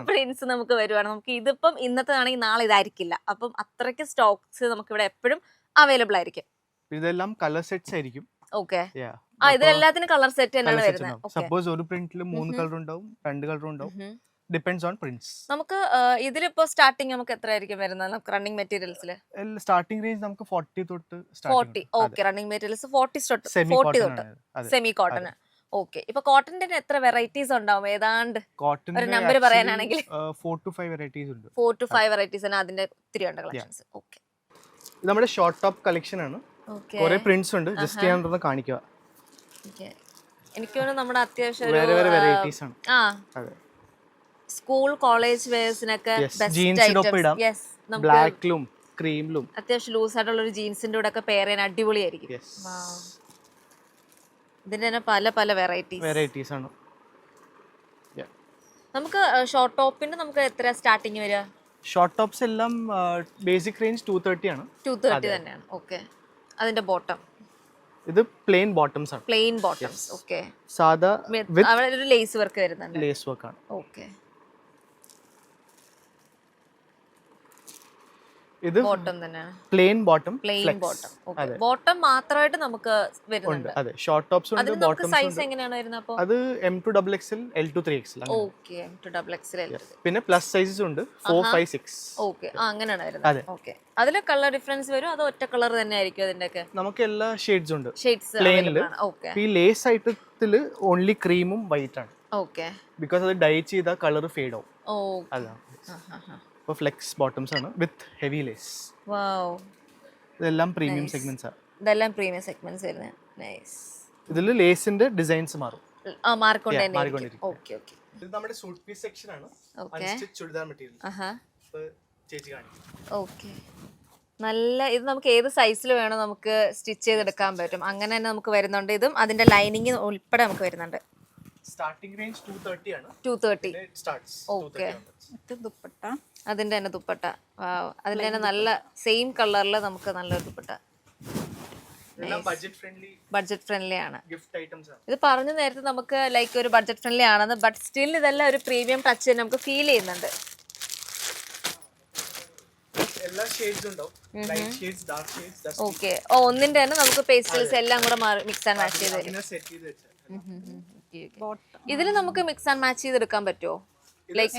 പ്രിന്റ്സ് നമുക്ക് വരുവാണ്. നമുക്ക് ഇതിപ്പം ഇന്നത്തേതാണെങ്കിൽ നാളെ ഇതായിരിക്കില്ല. അപ്പം അത്രയ്ക്ക് സ്റ്റോക്സ് നമുക്ക് ഇവിടെ എപ്പോഴും അവൈലബിൾ ആയിരിക്കും. ഇതെല്ലാം കളർ സെറ്റ്സ് ആയിരിക്കും. ഓക്കേ. ഇതിലെല്ലാത്തിനും കളർ സെറ്റ് തന്നെയാണ് വരുന്നത്. സപ്പോസ് ഒരു പ്രിന്റിൽ 3 കളർ ഉണ്ടാവും, 2 കളർ ഉണ്ടാവും. Depends on prints. നമുക്ക് ഇതിലിപ്പോ സ്റ്റാർട്ടിംഗ് നമുക്ക് എത്ര ആയിരിക്കും വരുന്നത്? നമുക്ക് റണ്ണിങ് മെറ്റീരിയൽസിൽ സ്റ്റാർട്ടിംഗ് റേഞ്ച് നമുക്ക് 40 തൊട്ട് 40. ഓക്കേ. റണ്ണിങ് മെറ്റീരിയൽസ് 40 തൊട്ട് സെമി കോട്ടൺ. ഓക്കേ. ഇപ്പൊ കോട്ടന്റെ എത്ര വെറൈറ്റീസ് ഉണ്ടാവും? ഏതാണ്ട് ഒരു നമ്പർ പറയാനാണെങ്കിൽ 4 to 5 വെറൈറ്റീസ് ഉണ്ട്. 4 to 5 വെറൈറ്റീസ് ആണ്. അതിന്റെ ഒത്തിരി ഉണ്ട് കളക്ഷൻസ്. ഓക്കേ. ഇത് നമ്മുടെ ഷോർട്ട് ടോപ്പ് കളക്ഷൻ ആണ്. കുറെ പ്രിന്റ്സ് ഉണ്ട്. ജസ്റ്റ് ഞാൻ ഒന്ന് കാണിക്കുക. എനിക്ക് തോന്നുന്നു നമ്മുടെ അത്യാവശ്യം വേറെ വെറൈറ്റീസ് ആണ്. സ്കൂൾ കോളേജ് വെയർസിനൊക്കെ ജീൻസിനൊപ്പം ഇടാം. ബ്ലാക്കിലും ക്രീമിലും അത്യാവശ്യം ലൂസ് ആയിട്ടുള്ള ഒരു ജീൻസിന്റെ കൂടെ ഒക്കെ പെയർ ചെയ്യാൻ അടിപൊളിയായിരിക്കും. ഇതിന്റെ തന്നെ പല പല വെറൈറ്റീസ് ആണ്. നമുക്ക് ഷോർട്ട് ടോപ്പിന്റെ നമുക്ക് എത്ര സ്റ്റാർട്ടിങ് വരിക? ഷോർട്ട് ടോപ്സ് എല്ലാം ബേസിക് റേഞ്ച് 230 ആണ്. 230 തന്നെയാണ്. ഓക്കെ. അതിന്റെ ബോട്ടം ഇത് പ്ലെയിൻ ബോട്ടംസ് ആണ്. Plain bottoms. ഓക്കെ. സാധാ അവിടെ ഒരു ലേസ് വർക്ക് വരുന്നുണ്ട്. ലേസ് വർക്ക് ആണ്. ഓക്കെ. ഇത് ബോട്ടം തന്നെയാണ്. Plain bottom. ഓക്കേ. ബോട്ടം മാത്രമായിട്ട് നമുക്ക് വരുന്നുണ്ട്. അതെ, ഷോർട്ട് ടോപ്സ് ഉണ്ട്, ബോട്ടംസ് ഉണ്ട്. സൈസ് എങ്ങനെയാണ് വരുന്നത് അപ്പോൾ? അത് M2 XXL, L2 3XL ആണ്. ഓക്കേ. M2 XXL. പിന്നെ പ്ലസ് സൈസസ് ഉണ്ട് 4, 5, 6. ഓക്കേ. അങ്ങനെയാണ് വരുന്നത്. ഓക്കേ. അതിലെ കളർ ഡിഫറൻസ് വരും അതോ ഒറ്റ കളർ തന്നെ ആയിരിക്കും അതിന്റെയൊക്കെ? നമുക്ക് എല്ലാ ഷെയ്ഡ്സ് ഉണ്ട്. ഷെയ്ഡ്സ് പ്ലെയിനിൽ. ഓക്കേ. ഈ ലേസ് ആയിട്ടില് ഓൺലി ക്രീമും വൈറ്റ് ആണ്. ഓക്കേ. ബിക്കോസ് അത് ഡൈ ചെയ്താൽ കളർ ഫേഡ് ആവും. ഓക്കേ. അതാണ്. അപ്പോൾ ഫ്ലെക്സ് ബോട്ടംസ് ആണ് വിത്ത് ഹെവി ലേസ്. വാവ്. ഇതെല്ലാം പ്രീമിയം സെഗ്മെന്റ്സ് ആണ്. ഇതെല്ലാം പ്രീമിയം സെഗ്മെന്റ്സ് വരുന്നത്. നൈസ്. ഇതിൽ ലേസിന്റെ ഡിസൈൻസ് മാറും. മാറിക്കൊണ്ടിരിക്കും. ഓക്കേ. ഓക്കേ. ഇത് നമ്മുടെ സൂട്ട് പീസ് സെക്ഷൻ ആണ്. Unstitch churidar material. ചേച്ചി കാണിക്കും. ഓക്കേ. നല്ല ഇത് നമുക്ക് ഏത് സൈസിൽ വേണോ നമുക്ക് സ്റ്റിച്ച് ചെയ്തെടുക്കാൻ പറ്റും. അങ്ങനെ തന്നെ നമുക്ക് വരുന്നുണ്ട്. ഇതും അതിന്റെ ലൈനിങ് ഉൾപ്പെടെ നമുക്ക് വരുന്നുണ്ട്. സ്റ്റാർട്ടിംഗ് റേഞ്ച് 230 ആണ്. 230 സ്റ്റാർട്ട്സ്. ഓക്കേ. ഇത് ദുപ്പട്ട. അതിന്റെ തന്നെ ദുപ്പട്ട. വാവ്. അതിന്റെ തന്നെ നല്ല സെയിം കളറിൽ നമുക്ക് നല്ലൊരു ദുപ്പട്ട. ബഡ്ജറ്റ് ഫ്രണ്ട്ലി ആണ്. ഇത് പറഞ്ഞു നേരത്തെ നമുക്ക് ലൈക്ക് ഒരു ബഡ്ജറ്റ് ഫ്രണ്ട്ലി ആണെന്ന്, ബട്ട് സ്റ്റിൽ ഇതെല്ലാം ഒരു പ്രീമിയം ടച്ച് തന്നെ നമുക്ക് ഫീൽ ചെയ്യുന്നുണ്ട്. എല്ലാ ഷെയ്ഡ്സ് ഉണ്ടാവും. Light shades, dark shades. Okay. ഒന്നിന്റെ തന്നെ നമുക്ക് പേസ്റ്റൽസ് എല്ലാം കൂടെ മിക്സ് ആൻഡ് മാച്ച് ചെയ്ത് തരും. ഇതിൽ നമുക്ക് മിക്സ് ആൻഡ് മാച്ച് ചെയ്തെടുക്കാൻ പറ്റുമോ? ലൈക്ക്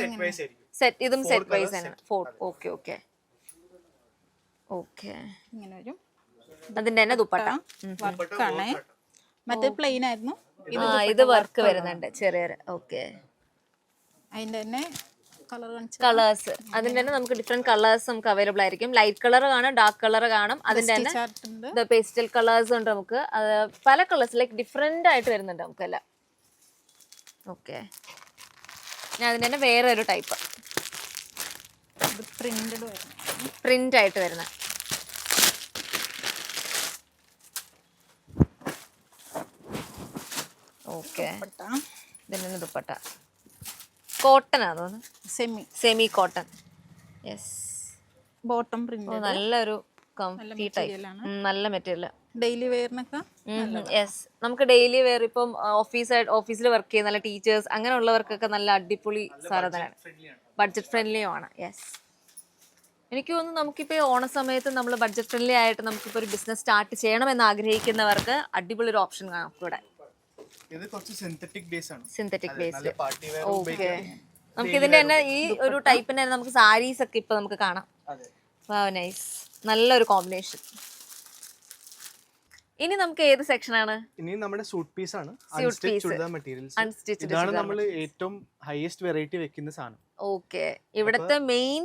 സെറ്റ് ഇതും സെറ്റ് വൈസ് ആണ്. ഓക്കേ. ഓക്കേ. ഓക്കേ. ഇങ്ങനെ വരും. അതിന്റെ തന്നെ ദുപ്പട്ട. വർക്കാണ്. മറ്റേ പ്ലെയിൻ ആയിരുന്നു. ഇത് വർക്ക് വരുന്നുണ്ട് ചെറിയ. ഓക്കേ. അതിന്റെ തന്നെ കളേഴ്സ് അതിന്റെ തന്നെ നമുക്ക് ഡിഫറെന്റ് കളേഴ്സ് നമുക്ക് അവൈലബിൾ ആയിരിക്കും. ലൈറ്റ് കളർ കാണും, ഡാർക്ക് കളർ കാണും. അതിന്റെ തന്നെ പേസ്റ്റൽ കളേഴ്സ് ഉണ്ട്. നമുക്ക് പല കളേഴ്സ് ലൈക്ക് ഡിഫറെന്റ് ആയിട്ട് വരുന്നുണ്ട് നമുക്കെല്ലാം. ഓക്കെ. ഞാൻ അതിന്റെ തന്നെ വേറെ ഒരു ടൈപ്പ് പ്രിന്റ് ആയിട്ട് വരുന്ന. ഓക്കെ. ഇതിന്റെ ദുപ്പട്ട കോട്ടൺ ആണോ? Semi cotton. Yes. Bottom print. നല്ലൊരു കംഫി ടൈപ്പ്. നല്ല മെറ്റീരിയൽ. ഡെയിലി വെയറിനൊക്കെ. യെസ്. നമുക്ക് ഡെയിലി വെയർ ഇപ്പം ഓഫീസിൽ വർക്ക് ചെയ്യുന്ന നല്ല ടീച്ചേഴ്സ് അങ്ങനെയുള്ളവർക്കൊക്കെ നല്ല അടിപൊളി സാധനമാണ്. ബഡ്ജറ്റ് ഫ്രണ്ട്ലിയും ആണ്. യെസ്. എനിക്ക് തോന്നുന്നു നമുക്കിപ്പോൾ ഓണ സമയത്ത് നമ്മൾ ബഡ്ജറ്റ് ഫ്രണ്ട്ലി ആയിട്ട് നമുക്കിപ്പോൾ ഒരു ബിസിനസ് സ്റ്റാർട്ട് ചെയ്യണമെന്ന് ആഗ്രഹിക്കുന്നവർക്ക് അടിപൊളി ഒരു ഓപ്ഷൻ കാണാം ഇവിടെ. ഇത് കുറച്ച് സിന്തറ്റിക് ബേസ് ആണ്. Synthetic based. ഓക്കേ. നമുക്ക് ഇതിന്റെ തന്നെ ഈ ഒരു ടൈപ്പിന്റെ തന്നെ നമുക്ക് സാരീസ് ഒക്കെ ഇപ്പൊ നമുക്ക് കാണാം. വാവ്, നൈസ്. നല്ലൊരു കോമ്പിനേഷൻ. ഇനി നമുക്ക് ഏത് സെക്ഷൻ ആണ്? ഇനി നമ്മുടെ സൂട്ട് പീസ് ആണ്. Unstitch churidar materials. ഇതാണ് നമ്മൾ ഏറ്റവും ഹൈയസ്റ്റ് വെറൈറ്റി വെക്കുന്ന സാധനം. ഓക്കേ. ഇവിടത്തെ മെയിൻ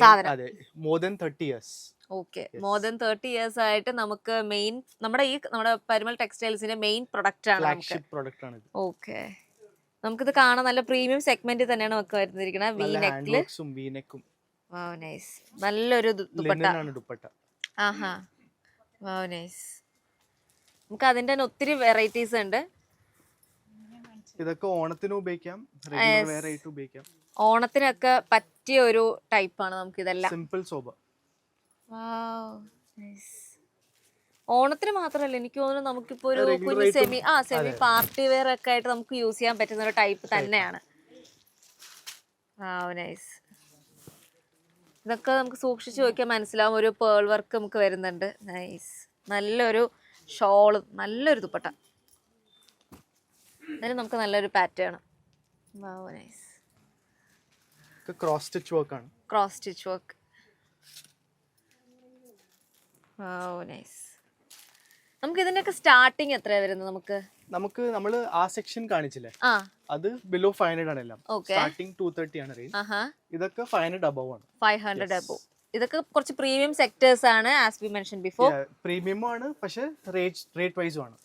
സാധനം. അതെ, more than 30 years. Okay. More than 30 years ആയിട്ട് നമുക്ക് മെയിൻ നമ്മുടെ പരിമൾ ടെക്സ്റ്റൈൽസിന്റെ മെയിൻ പ്രൊഡക്റ്റ് ആണ്. ഫ്ലാഗ്ഷിപ്പ് പ്രൊഡക്റ്റ് ആണ് ഇത്. ഓക്കെ. നമുക്കിത് കാണാൻ നല്ല പ്രീമിയം സെഗ്മെന്റ് തന്നെയാണ് നമുക്ക് വരുന്നിരിക്കുന്നത്. വീനെക്കും. വാവ്, നൈസ്. നല്ലൊരു ദുപ്പട്ട. ആഹാ. വാവ്, നൈസ്. നമുക്ക് അതിന്റെ തന്നെ ഒത്തിരി വെറൈറ്റീസ് ഉണ്ട്. ഇതൊക്കെ ഓണത്തിന് ഉപയോഗിക്കാം, റെഗുലർ വെയർ ആയിട്ട് ഉപയോഗിക്കാം. ഓണത്തിനൊക്കെ പറ്റിയ ഒരു ടൈപ്പാണ് നമുക്ക് ഇതെല്ലാം. Simple sober. Wow, nice. ഓണത്തിന് മാത്രമല്ല എനിക്ക് തോന്നുന്നു നമുക്കിപ്പോ ഒരു കുഞ്ഞു സെമി പാർട്ടി വെയർ ഒക്കെ ആയിട്ട് നമുക്ക് യൂസ് ചെയ്യാൻ പറ്റുന്ന ഒരു ടൈപ്പ് തന്നെയാണ്. വാവ്, നൈസ്. ഇതൊക്കെ നമുക്ക് സൂക്ഷിച്ചു നോക്കിയാൽ മനസ്സിലാവും. ഒരു പേൾ വർക്ക് നമുക്ക് വരുന്നുണ്ട്. നൈസ്. നല്ലൊരു ഷോള്, നല്ലൊരു ദുപ്പട്ട. അതിന് നമുക്ക് നല്ലൊരു pattern. Wow, nice. Cross stitch work ആണ്. Cross stitch work. Wow, nice. നമുക്ക് ഇതിന്റെയൊക്കെ സ്റ്റാർട്ടിങ് എത്രയാ വരുന്നത്? നമുക്ക് നമ്മൾ ആ സെക്ഷൻ കാണിച്ചില്ലേ, അത് ബിലോ 500 ആണ് എല്ലാം. സ്റ്റാർട്ടിംഗ് 230 ആണ് റേഞ്ച്. ഇതൊക്കെ 500 അബവ് ആണ്. 500 അബവ്. ഇതൊക്കെ കുറച്ച് പ്രീമിയം സെക്ടേഴ്സ് ആണ്, as we mention before. Premium ആണ്, പക്ഷേ റേറ്റ് വൈസും ആണ്.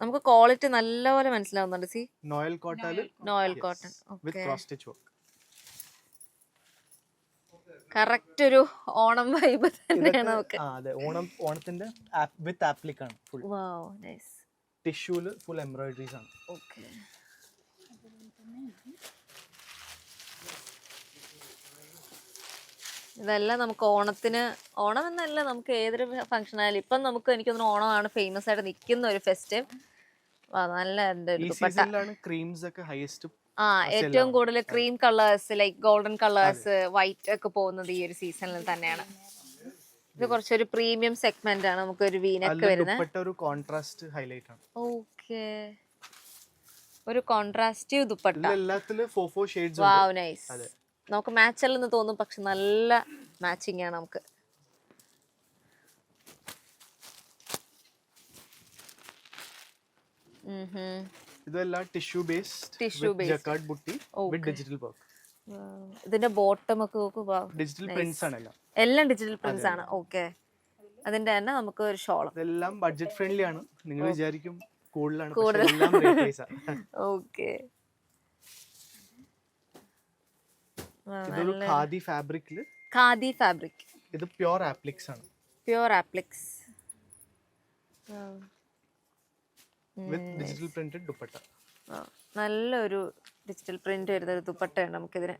നമുക്ക് ക്വാളിറ്റി നല്ലപോലെ മനസ്സിലാവുന്നുണ്ട്. See, noil cotton with cross stitch work. Correct ഒരു ഓണം വൈബ് തന്നെയാണ് നമുക്ക്. അതെ, ഓണത്തിന്റെ വിത്ത് ആപ്ലിക് ആണ് ഫുൾ. Wow nice. ടിഷ്യൂല് ഫുൾ എംബ്രോയിഡറീസ് ആണ്. ഓക്കേ. ഇതെല്ലാം നമുക്ക് ഓണത്തിന്, ഓണം എന്നല്ല നമുക്ക് ഏതൊരു ഫംഗ്ഷൻ ആയാലും ഇപ്പം നമുക്ക് എനിക്ക് തോന്നുന്നു ഓണമാണ് ഫേമസ് ആയിട്ട് നിൽക്കുന്ന ഒരു ഫെസ്റ്റീവ്. നല്ല ക്രീംസ് ഒക്കെ ഹൈയസ്റ്റ്. ഏറ്റവും കൂടുതൽ cream colours like golden colours white ഒക്കെ പോകുന്നത് ഈ ഒരു സീസണിൽ തന്നെയാണ്. ഇത് കുറച്ചൊരു പ്രീമിയം സെഗ്മെന്റ് ആണ്. നമുക്ക് ഒരു വീനക്ക് വരുന്നത് ഒരു കോൺട്രാസ്റ്റ് ഹൈലൈറ്റ് ആണ്. ഓക്കേ, ഒരു കോൺട്രാസ്റ്റീവ് ദുപ്പട്ട. എല്ലാത്തിലും 4 ഷെയ്ഡ്സ്. വാവ് നൈസ്. നമുക്ക് മാച്ച് അല്ലെന്ന് തോന്നും, പക്ഷെ നല്ല മാച്ചിങ് ആണ് നമുക്ക്. ഇതെല്ലാം ടിഷ്യൂ ബേസ്ഡ് ജക്കാർഡ് ബുട്ടി വിത്ത് ഡിജിറ്റൽ വർക്ക്. ഇതിന്റെ ബോട്ടം ഒക്കെ നോക്കൂ. ഡിജിറ്റൽ പ്രിന്റ്സ് ആണ് എല്ലാം ഡിജിറ്റൽ പ്രിന്റ്സ് ആണ്. ഓക്കേ. അതിന്റെ തന്നെ നമുക്ക് ഒരു ഷോൾ. ഇതെല്ലാം ബഡ്ജറ്റ് ഫ്രണ്ട്ലി ആണ്. നിങ്ങൾ വിചാരിക്കും കൂടുതലാണ്, ഓക്കേ. ഇതൊരു ഖാദി ഫാബ്രിക്കില്. ഖാദി ഫാബ്രിക്. ഇത് പ്യുർ ആപ്ലിക്സ് ആണ്. Pure appliques with digital printed dupatta. നല്ലൊരു ഡിജിറ്റൽ പ്രിന്റ് വരുന്ന ഒരു ദുപ്പട്ടയാണ് നമുക്കിതിന്.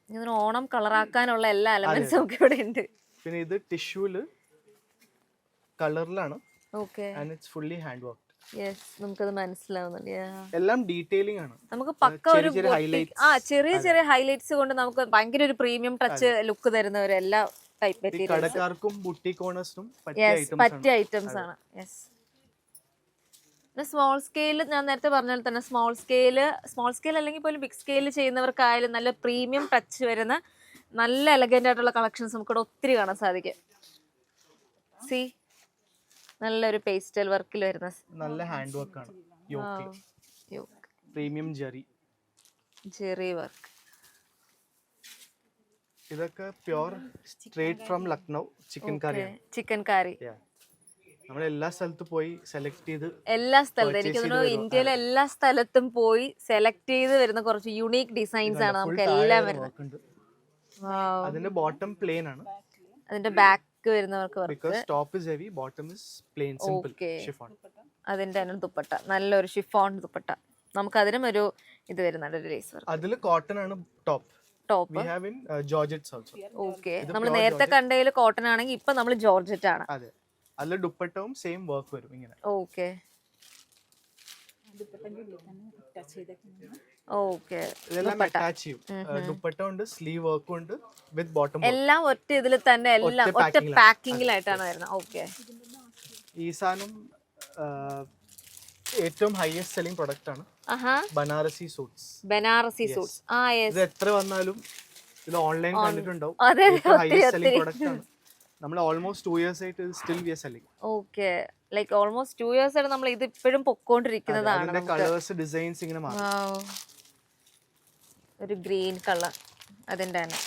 ഇതിന് ഓണം കളറാക്കാനുള്ള എല്ലാ എലമെന്റ്സും ഒക്കെ ഇവിടെ ഉണ്ട്. പിന്നെ ഇത് ടിഷ്യൂല് കളറിലാണ്. Okay. And it's fully hand work. Yes, നമുക്കത് മനസ്സിലാവുന്നുണ്ട്. എല്ലാം ഡീറ്റെയിലിംഗ് ആണ്. നമുക്ക് പക്ക ഒരു ചെറിയ ചെറിയ ഹൈലൈറ്റ്സ് കൊണ്ട് നമുക്ക് ഭയങ്കര ഒരു പ്രീമിയം ടച്ച് ലുക്ക് തരുന്ന ഒരു എല്ലാ ടൈപ്പ് മെറ്റീരിയൽസ്. കടക്കാർക്കും ബുട്ടീക് ഓണേഴ്സിനും പറ്റിയ ഐറ്റംസ് ആണ്. യെസ്. സ്മോൾ സ്കെയിൽ ഞാൻ നേരത്തെ പറഞ്ഞ തന്നെ സ്മോൾ സ്കെയിൽ അല്ലെങ്കിൽ പോലും ബിഗ് സ്കെയിൽ ചെയ്യുന്നവർക്കായാലും നല്ല പ്രീമിയം ടച്ച് വരുന്ന നല്ല എലഗന്റ് ആയിട്ടുള്ള കളക്ഷൻസ് നമുക്കിവിടെ ഒത്തിരി കാണാൻ സാധിക്കും. സി, നല്ലൊരു പേസ്റ്റൽ വർക്കിൽ വരുന്ന നല്ല ഹാൻഡ് വർക്ക് ആണ്. Premium zari work. ഇതൊക്കെ pure straight from Lucknow chikankari. നമ്മൾ എല്ലാ സ്ഥലത്തും പോയി സെലക്ട് ചെയ്ത് എനിക്ക് തോന്നുന്നു ഇന്ത്യയിലെ എല്ലാ സ്ഥലത്തും പോയി സെലക്ട് ചെയ്ത് വരുന്ന കുറച്ച് യുണീക് ഡിസൈൻസ് ആണ് നമുക്ക് എല്ലാം വരുന്നത്. അതിന്റെ ബോട്ടം പ്ലെയിൻ ആണ്. അതിന്റെ ബാക്ക് വരുന്നവർക്ക് അതിന്റെ തന്നെ ദുപ്പട്ട നല്ലൊരു ഷിഫോൺ ദുപ്പട്ട. നമുക്ക് അതിനും ഒരു ഇത് വരുന്നുണ്ട്, ഒരു ലേസ് വർക്ക്. അതിൽ കോട്ടൺ ആണ് ടോപ്പ്. ഓക്കെ. നമ്മൾ നേരത്തെ കണ്ടതിൽ കോട്ടൺ ആണെങ്കിൽ ഇപ്പൊ നമ്മൾ ജോർജറ്റ് ആണ്. അതിൽ ദുപ്പട്ടവും സെയിം വർക്ക് വരും ഇങ്ങനെ. ഓക്കെ. ഓക്കെ. ദുപ്പട്ട ഉണ്ട്, സ്ലീവ് വർക്കും ഉണ്ട്, വിത്ത് ബോട്ടം. എല്ലാം ഒറ്റ ഇതിൽ തന്നെ, എല്ലാം ഒറ്റ പാക്കിങ്ങിലായിട്ടാണ് വരുന്നത്. ഓക്കെ. ഈ സാധനം ഏറ്റവും ഹൈയസ്റ്റ് സെല്ലിംഗ് പ്രൊഡക്റ്റ് ആണ്. ബനാറസി സൂട്ട്സ്. ഇത് എത്ര വന്നാലും ഇത് ഓൺലൈൻ കണ്ടിട്ടുണ്ടാവും. ഹൈയസ്റ്റ് സെല്ലിംഗ് പ്രൊഡക്റ്റ് ആണ്. നമ്മൾ ഓൾമോസ്റ്റ് 2 years ആയിട്ട് still we are selling. Okay. Like almost 2 years ആയിട്ട് നമ്മൾ ഇത് ഇപ്പോഴും പൊക്കോണ്ടിരിക്കുന്നതാണ്. അതിന്റെ കളേഴ്സ് ഡിസൈൻസ് ഇങ്ങനെ മാറും. ഒരു ഗ്രീൻ കളർ അതിന്റെ തന്നെ.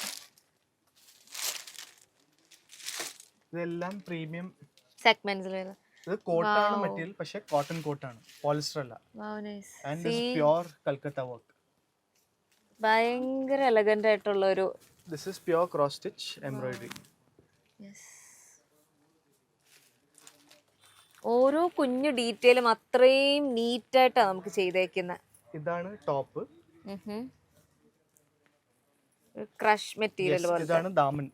ഇതെല്ലാം പ്രീമിയം സെഗ്മെന്റ്സിൽ വരുന്ന. ഇത് കോട്ടാണ് മെറ്റീരിയൽ, പക്ഷേ കോട്ടൺ കോട്ടാണ്, പോളിസ്റ്റർ അല്ല. And this pure Calcutta work. ഭയങ്കര എലഗന്റ് ആയിട്ടുള്ള ഒരു. This is pure cross stitch embroidery. ഓരോ കുഞ്ഞു ഡീറ്റെയിലും അത്രയും നീറ്റ് ആയിട്ടാണ് നമുക്ക് ചെയ്തേക്കുന്നത്. ഇതാണ് ടോപ്പ്. ക്രഷ് മെറ്റീരിയൽ പോലെ. ഇതാണ് ദാമൻ.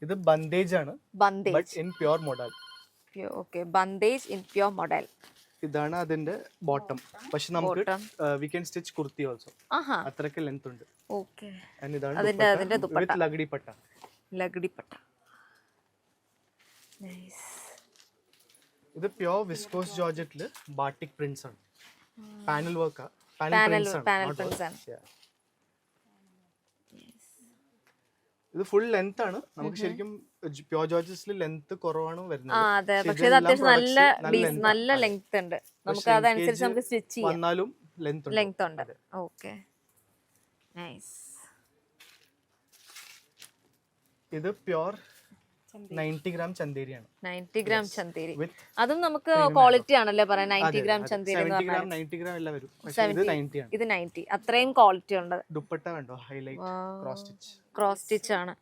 ഇത് ബന്ദേജ് ആണ്, but in pure modal. Okay. Bandhej in pure modal. ഇതാണ് അതിന്റെ ബോട്ടം. പക്ഷെ നമുക്ക് we can stitch kurti also. അത്രക്ക് ലെങ്ത് ഉണ്ട്. ഓക്കേ. ഇതാണ് അതിന്റെ ദുപ്പട്ട വിത്ത് ലഗടി പട്ട. നൈസ്. ഇത് പ്യുർ വിസ്കോസ് ജോർജറ്റില് ബാട്ടിക് പ്രിന്റ്സ് ആണ്. Panel work. പാനൽ പ്രിന്റ്സ് ആണ്. ഇത് ഫുൾ ലെങ്ത് ആണ്. നമുക്ക് ശരിക്കും പ്യുർ ജോർജറ്റ്സിൽ ലെങ്ത് കുറവാണ് വരുന്നത്. അതെ, പക്ഷേ ഇത് അത്യാവശ്യം നല്ല ലെങ്ത് ഉണ്ട്. നമുക്ക് അതനുസരിച്ച് നമുക്ക് സ്റ്റിച്ച് ചെയ്യാം. വന്നാലും ലെങ്ത് ഉണ്ട്. ഓക്കേ. നൈസ്. ഇത് പ്യുർ 90 ഗ്രാം ചന്തേരിയാണ്. 90 ഗ്രാം ചന്തേരി. With അതും നമുക്ക് ക്വാളിറ്റി ആണല്ലേ പറയാം. 90 ഗ്രാം ചന്തേരി എന്ന് 70 പറഞ്ഞാൽ ഗ്രാം 90 ഗ്രാം എല്ലാം വരും. പക്ഷേ ഇത് 90 ആണ്. ഇത് 90. അത്രയും ക്വാളിറ്റി ഉണ്ട്. ദുപ്പട്ട കണ്ടോ, ഹൈലൈറ്റ് ക്രോസ് സ്റ്റിച്ച് ആണ്.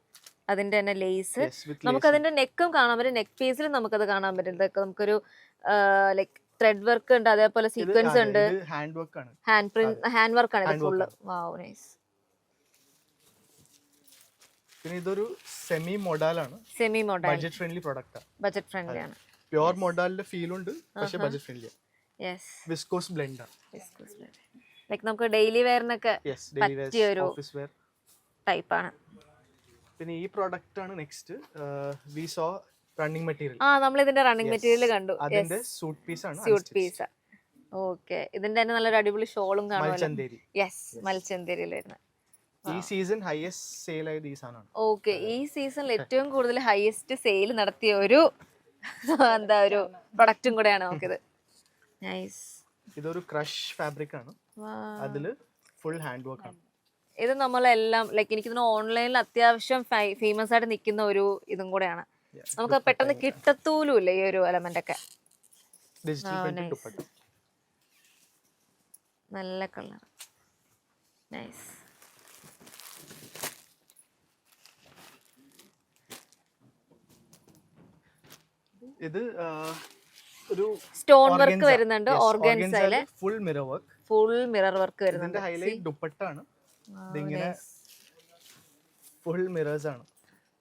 അതിന്റെ തന്നെ ലേസ്. Yes, with നമുക്ക് അതിന്റെ നെക്കും കാണാൻ പറ്റും. നെക്ക് പീസിലും നമുക്കത് കാണാൻ പറ്റും. ഇതൊക്കെ നമുക്കൊരു ലൈക്ക് ത്രെഡ് വർക്ക് ഉണ്ട്, അതേപോലെ സീക്വൻസ് ഉണ്ട്, ഹാൻഡ് വർക്ക് ആണ്. ഹാൻഡ് വർക്ക് ആണ് ഇത് ഫുള്ള്. Wow nice. പിന്നെ ഇതൊരു സെമി മോഡലാണ്. Semi model budget friendly product ആണ്. ബഡ്ജറ്റ് ഫ്രണ്ട്ലി ആണ്. പ്യുവർ മോഡലിന്റെ ഫീൽ ഉണ്ട്, പക്ഷേ ബഡ്ജറ്റ് ഫ്രണ്ട്ലി ആണ്. യെസ്. വിസ്കോസ് ബ്ലെൻഡ് ആണ്. ലൈക്ക് നമുക്ക് ഡെയിലി വെയറിനൊക്കെ പറ്റിയ ഒരു ഓഫീസ് വെയർ ടൈപ്പ് ആണ്. പിന്നെ ഈ പ്രോഡക്റ്റ് ആണ് next. We saw running material. നമ്മൾ ഇതിന്റെ റണ്ണിങ് മെറ്റീരിയൽ കണ്ടു. അതിന്റെ സൂട്ട് പീസ് ആണ്. Suit piece. ഓക്കെ. ഇതിന്റെ തന്നെ നല്ലൊരു അടിപൊളി ഷോളും കാണുമല്ലോ. മൽച്ചന്തേരി. യെസ്, മൽച്ചന്തേരിയിൽ വരുന്നത്. ഈ സീസൺ ഹൈയസ്റ്റ് സെയിൽ ആയത് ഈ സാധനമാണ്. ഓക്കെ. ഈ സീസണിൽ ഏറ്റവും കൂടുതൽ ഹൈയസ്റ്റ് സെയിൽ നടത്തിയ ഒരു എന്താ ഒരു പ്രൊഡക്റ്റും കൂടെയാണ് നമുക്കിത്. നൈസ്. ഇതൊരു ക്രഷ് ഫാബ്രിക് ആണ്. അതില് ഫുൾ ഹാൻഡ് വർക്ക് ആണ്. ഇത് നമ്മളെല്ലാം ലൈക്ക് എനിക്ക് തോന്നുന്നു ഓൺലൈനിൽ അത്യാവശ്യം ഫേമസ് ആയിട്ട് നിൽക്കുന്ന ഒരു ഇതും കൂടെയാണ്. നമുക്ക് പെട്ടെന്ന് കിട്ടത്തൂലുമില്ല ഈ ഒരു എലമെന്റ് ഒക്കെ. നല്ല കളർ. നൈസ്. ഇത് ഒരു സ്റ്റോൺ വർക്ക് വരുന്നുണ്ട്. ഓർഗൻസയില് full mirror work. Full mirror work വരുന്നുണ്ട്. ഇതിന്റെ ഹൈലൈറ്റ് ദുപ്പട്ട ആണ്. ഇതിങ്ങനെ ഫുൾ മിറേഴ്സ് ആണ്.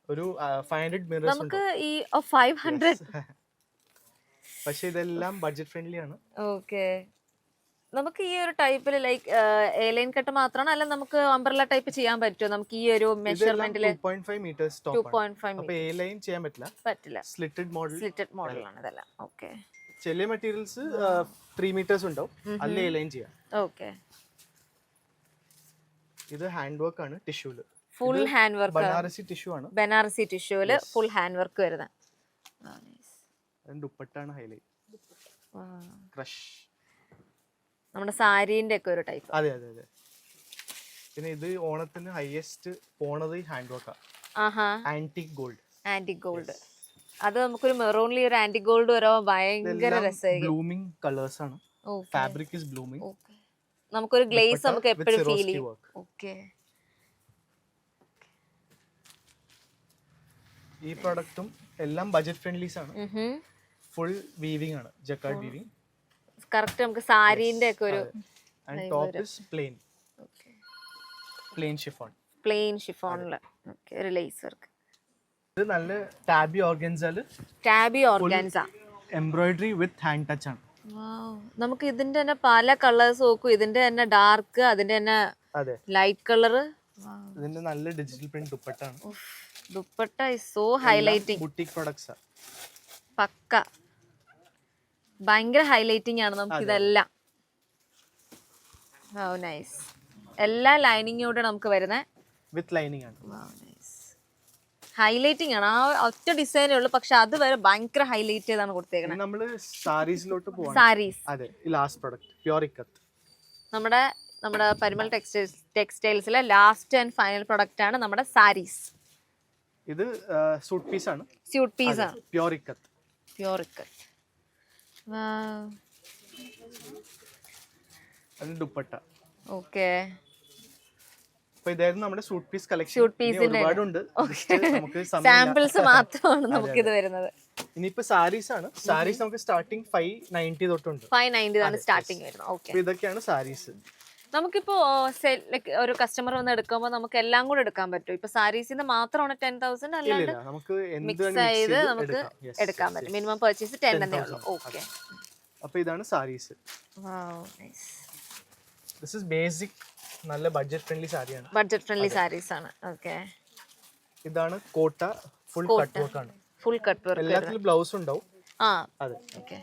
ഒരു 500 മിറേഴ്സ് ഉണ്ട്. നമുക്ക് ഈ 500. പക്ഷേ ഇതെല്ലാം ബഡ്ജറ്റ് ഫ്രണ്ട്ലി ആണ്. ഓക്കെ. നമുക്ക് ഈ ഒരു ടൈപ്പിൽ ലൈക്ക് എ ലൈൻ കട്ട് മാത്രമാണ്, അല്ല നമുക്ക് അംബ്രല്ല ടൈപ്പ് ചെയ്യാൻ പറ്റുമോ? നമുക്ക് ഈ ഒരു മെഷർമെന്റിൽ 2.5 മീറ്റേഴ്സ് ടോപ്പ്. 2.5 അപ്പോൾ എ ലൈൻ ചെയ്യാൻ പറ്റില്ല. സ്ലിറ്റഡ് മോഡലാണ് ഇതെല്ലാം. ഓക്കെ. ചില മെറ്റീരിയൽസ് 3 മീറ്റേഴ്സ് ഉണ്ടാവും, അതിൽ എ ലൈൻ ചെയ്യാം. ഓക്കെ. ഇത് ഹാൻഡ് വർക്ക് ആണ്. ടിഷ്യൂല് full hand work. Banarasi tissue ആണ്. ബനാറസി ടിഷ്യൂല് ഫുൾ ഹാൻഡ് വർക്ക് വരുന്നത്. ദുപ്പട്ടാണ് ഹൈലൈറ്റ്. ക്രഷ്. നമ്മുടെ സാരീന്റെ ഒക്കെ ഒരു ടൈപ്പ്. അതെ. പിന്നെ ഇത് ഓണത്തിന് ഹൈയസ്റ്റ് പോണത് ഹാൻഡ് വർക്ക് ആണ്. Antique gold. അത് നമുക്കൊരു മെറൂണിൽ ഒരു ആന്റിക് ഗോൾഡ് വരാൻ ഭയങ്കര രസമായിരിക്കും. ബ്ലൂമിംഗ് കളേഴ്സ് ആണ്. Fabric is blooming. നമുക്കൊരു ഗ്ലേസ് നമുക്ക് എപ്പോഴും ഫീൽ ചെയ്യും. ഓക്കെ. ഈ പ്രോഡക്റ്റും എല്ലാം ബഡ്ജറ്റ് ഫ്രണ്ട്ലീസ് ആണ്. ഫുൾ വീവിംഗ് ആണ്. Jacquard weaving. കറക്റ്റ് നമുക്ക് സാരീന്റെ ഒക്കെ ഒരു ടോപ്പ് ഈസ് പ്ലെയിൻ. പ്ലെയിൻ ഷിഫോണില് ഒരു ലേസ് വർക്ക്. ഇത് നല്ല ടാബി ഓർഗൻസ എംബ്രോയിഡറി വിത്ത് ഹാൻഡ് ടച്ച് ആണ്. നമുക്ക് ഇതിന്റെ തന്നെ പല കളേഴ്സ് നോക്കും. ഇതിന്റെ തന്നെ ഡാർക്ക്, അതിന്റെ തന്നെ ലൈറ്റ് കളർ. ഇതിന്റെ നല്ല ഡിജിറ്റൽ പ്രിന്റ് ദുപ്പട്ടാണ്. Dupatta is so highlighting. Boutique products ആണ്. പക്ക ഭയങ്കര ഹൈലൈറ്റിംഗ് ആണ് നമുക്ക് ഇതെല്ലാം. നൈസ്. എല്ലാ ലൈനിങ്ങോടെ നമുക്ക് വരുന്നത്. വിത്ത് ലൈനിങ് ആണ്. ഹൈലൈറ്റിംഗ് ആണ്. ആ ഒറ്റ ഡിസൈനേ ഉള്ളൂ, പക്ഷെ അത് വരെ ഭയങ്കര ഹൈലൈറ്റ് ചെയ്താണ് കൊടുത്തേക്കുന്നത്. നമ്മള് സാരീസിലോട്ട് പോവാണ്. സാരീസ്. അതെ. ഈ ലാസ്റ്റ് പ്രൊഡക്റ്റ് പ്യുർ ഇക്കത്ത്. നമ്മുടെ പരിമൾ ടെക്സ്റ്റൈൽസിലെ ലാസ്റ്റ് ആൻഡ് ഫൈനൽ പ്രൊഡക്റ്റ് ആണ് നമ്മുടെ സാരീസ്. ഇത് സൂട്ട് പീസ് ആണ്. സ്യൂട്ട് പീസ് ആണ്. Pure ikat. ദുപ്പട്ട. ഓക്കേ. അപ്പോൾ ഇതായിരുന്നു നമ്മുടെ സൂട്ട് പീസ് കളക്ഷൻ. ഒരുപാടുണ്ട്. നമുക്ക് സാമ്പിൾസ് മാത്രമാണ് നമുക്ക് ഇത് വരുന്നത്. ഇനിയിപ്പോ സാരീസ് ആണ്. സാരീസ് നമുക്ക് സ്റ്റാർട്ടിംഗ് 590 തൊട്ടുണ്ട്. 590 ആണ് സ്റ്റാർട്ടിംഗ് വരുന്നത്. ഓക്കേ. അപ്പോൾ ഇതൊക്കെയാണ് സാരീസ്. നമുക്കിപ്പോ ഒരു കസ്റ്റമർ വന്ന് എടുക്കുമ്പോൾ നമുക്ക് എല്ലാം കൂടെ എടുക്കാൻ പറ്റും. ഇപ്പൊ സാരീസിന് മാത്രമാണ് 10,000, അല്ലാണ്ട് മിക്സ് ചെയ്ത് നമുക്ക് എടുക്കാൻ പറ്റും. മിനിമം പർച്ചേസ് 10 തന്നെ ഉള്ളൂ. ഓക്കെ. അപ്പോൾ ഇതാണ് സാരീസ്. ദിസ് ഈസ് ബേസിക് നല്ല ബഡ്ജറ്റ് ഫ്രണ്ട്ലി സാരിയാണ്. ബഡ്ജറ്റ് ഫ്രണ്ട്ലി സാരീസ് ആണ്. ഓക്കെ. ഇതാണ് കോട്ട. ഫുൾ കട്ട് വർക്ക് ആണ്. Full cut work. എല്ലാത്തിലും ബ്ലൗസ് ഉണ്ടാവും. അതെ. ഓക്കെ.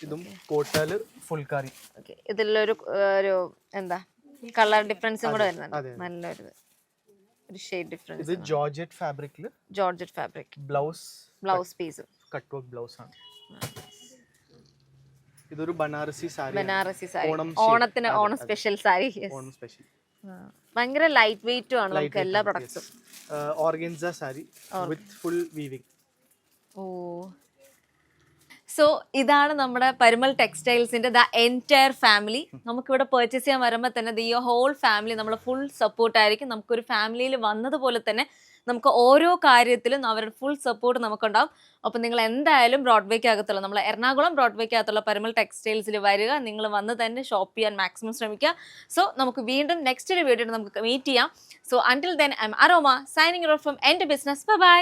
ഇതും കോട്ടയില് ഫുൾക്കാരി. ഓക്കെ. ഇതിലൊരു എന്താ കളർ ഡിഫറൻസും കൂടെ വരുന്നുണ്ട്. നല്ലൊരു ഷെയ്ഡ് ഡിഫറൻസ്. ഇത് georgette fabric blouse piece cut work blouse ആണ്. ഇതൊരു ബനാറസി സാരി. ഓണം സ്പെഷ്യൽ സാരി. ഓണം സ്പെഷ്യൽ ഭയങ്കര ലൈറ്റ് വെയിറ്റും ആണ് നമുക്ക് എല്ലാ പ്രൊഡക്ട്സും. Organza sari with full weaving. Oh, so ഇതാണ് നമ്മുടെ പരിമൾ ടെക്സ്റ്റൈൽസിന്റെ ദ എൻറ്റയർ ഫാമിലി. നമുക്കിവിടെ പർച്ചേസ് ചെയ്യാൻ വരുമ്പോൾ തന്നെ ഈ ഹോൾ ഫാമിലി നമ്മൾ ഫുൾ സപ്പോർട്ടായിരിക്കും. നമുക്കൊരു ഫാമിലിയിൽ വന്നതുപോലെ തന്നെ നമുക്ക് ഓരോ കാര്യത്തിലും അവരുടെ ഫുൾ സപ്പോർട്ട് നമുക്കുണ്ടാവും. അപ്പം നിങ്ങൾ എന്തായാലും ബ്രോഡ്വേക്ക് അകത്തുള്ള നമ്മൾ എറണാകുളം ബ്രോഡ്വേക്ക് അകത്തുള്ള പരിമൾ ടെക്സ്റ്റൈൽസിൽ വരിക. നിങ്ങൾ വന്ന് തന്നെ ഷോപ്പ് ചെയ്യാൻ മാക്സിമം ശ്രമിക്കുക. സോ നമുക്ക് വീണ്ടും നെക്സ്റ്റ് ഒരു വീഡിയോയിൽ നമുക്ക് മീറ്റ് ചെയ്യാം. So until then I M aroma signing off from എൻ്റെ ബിസിനസ്. ബൈ.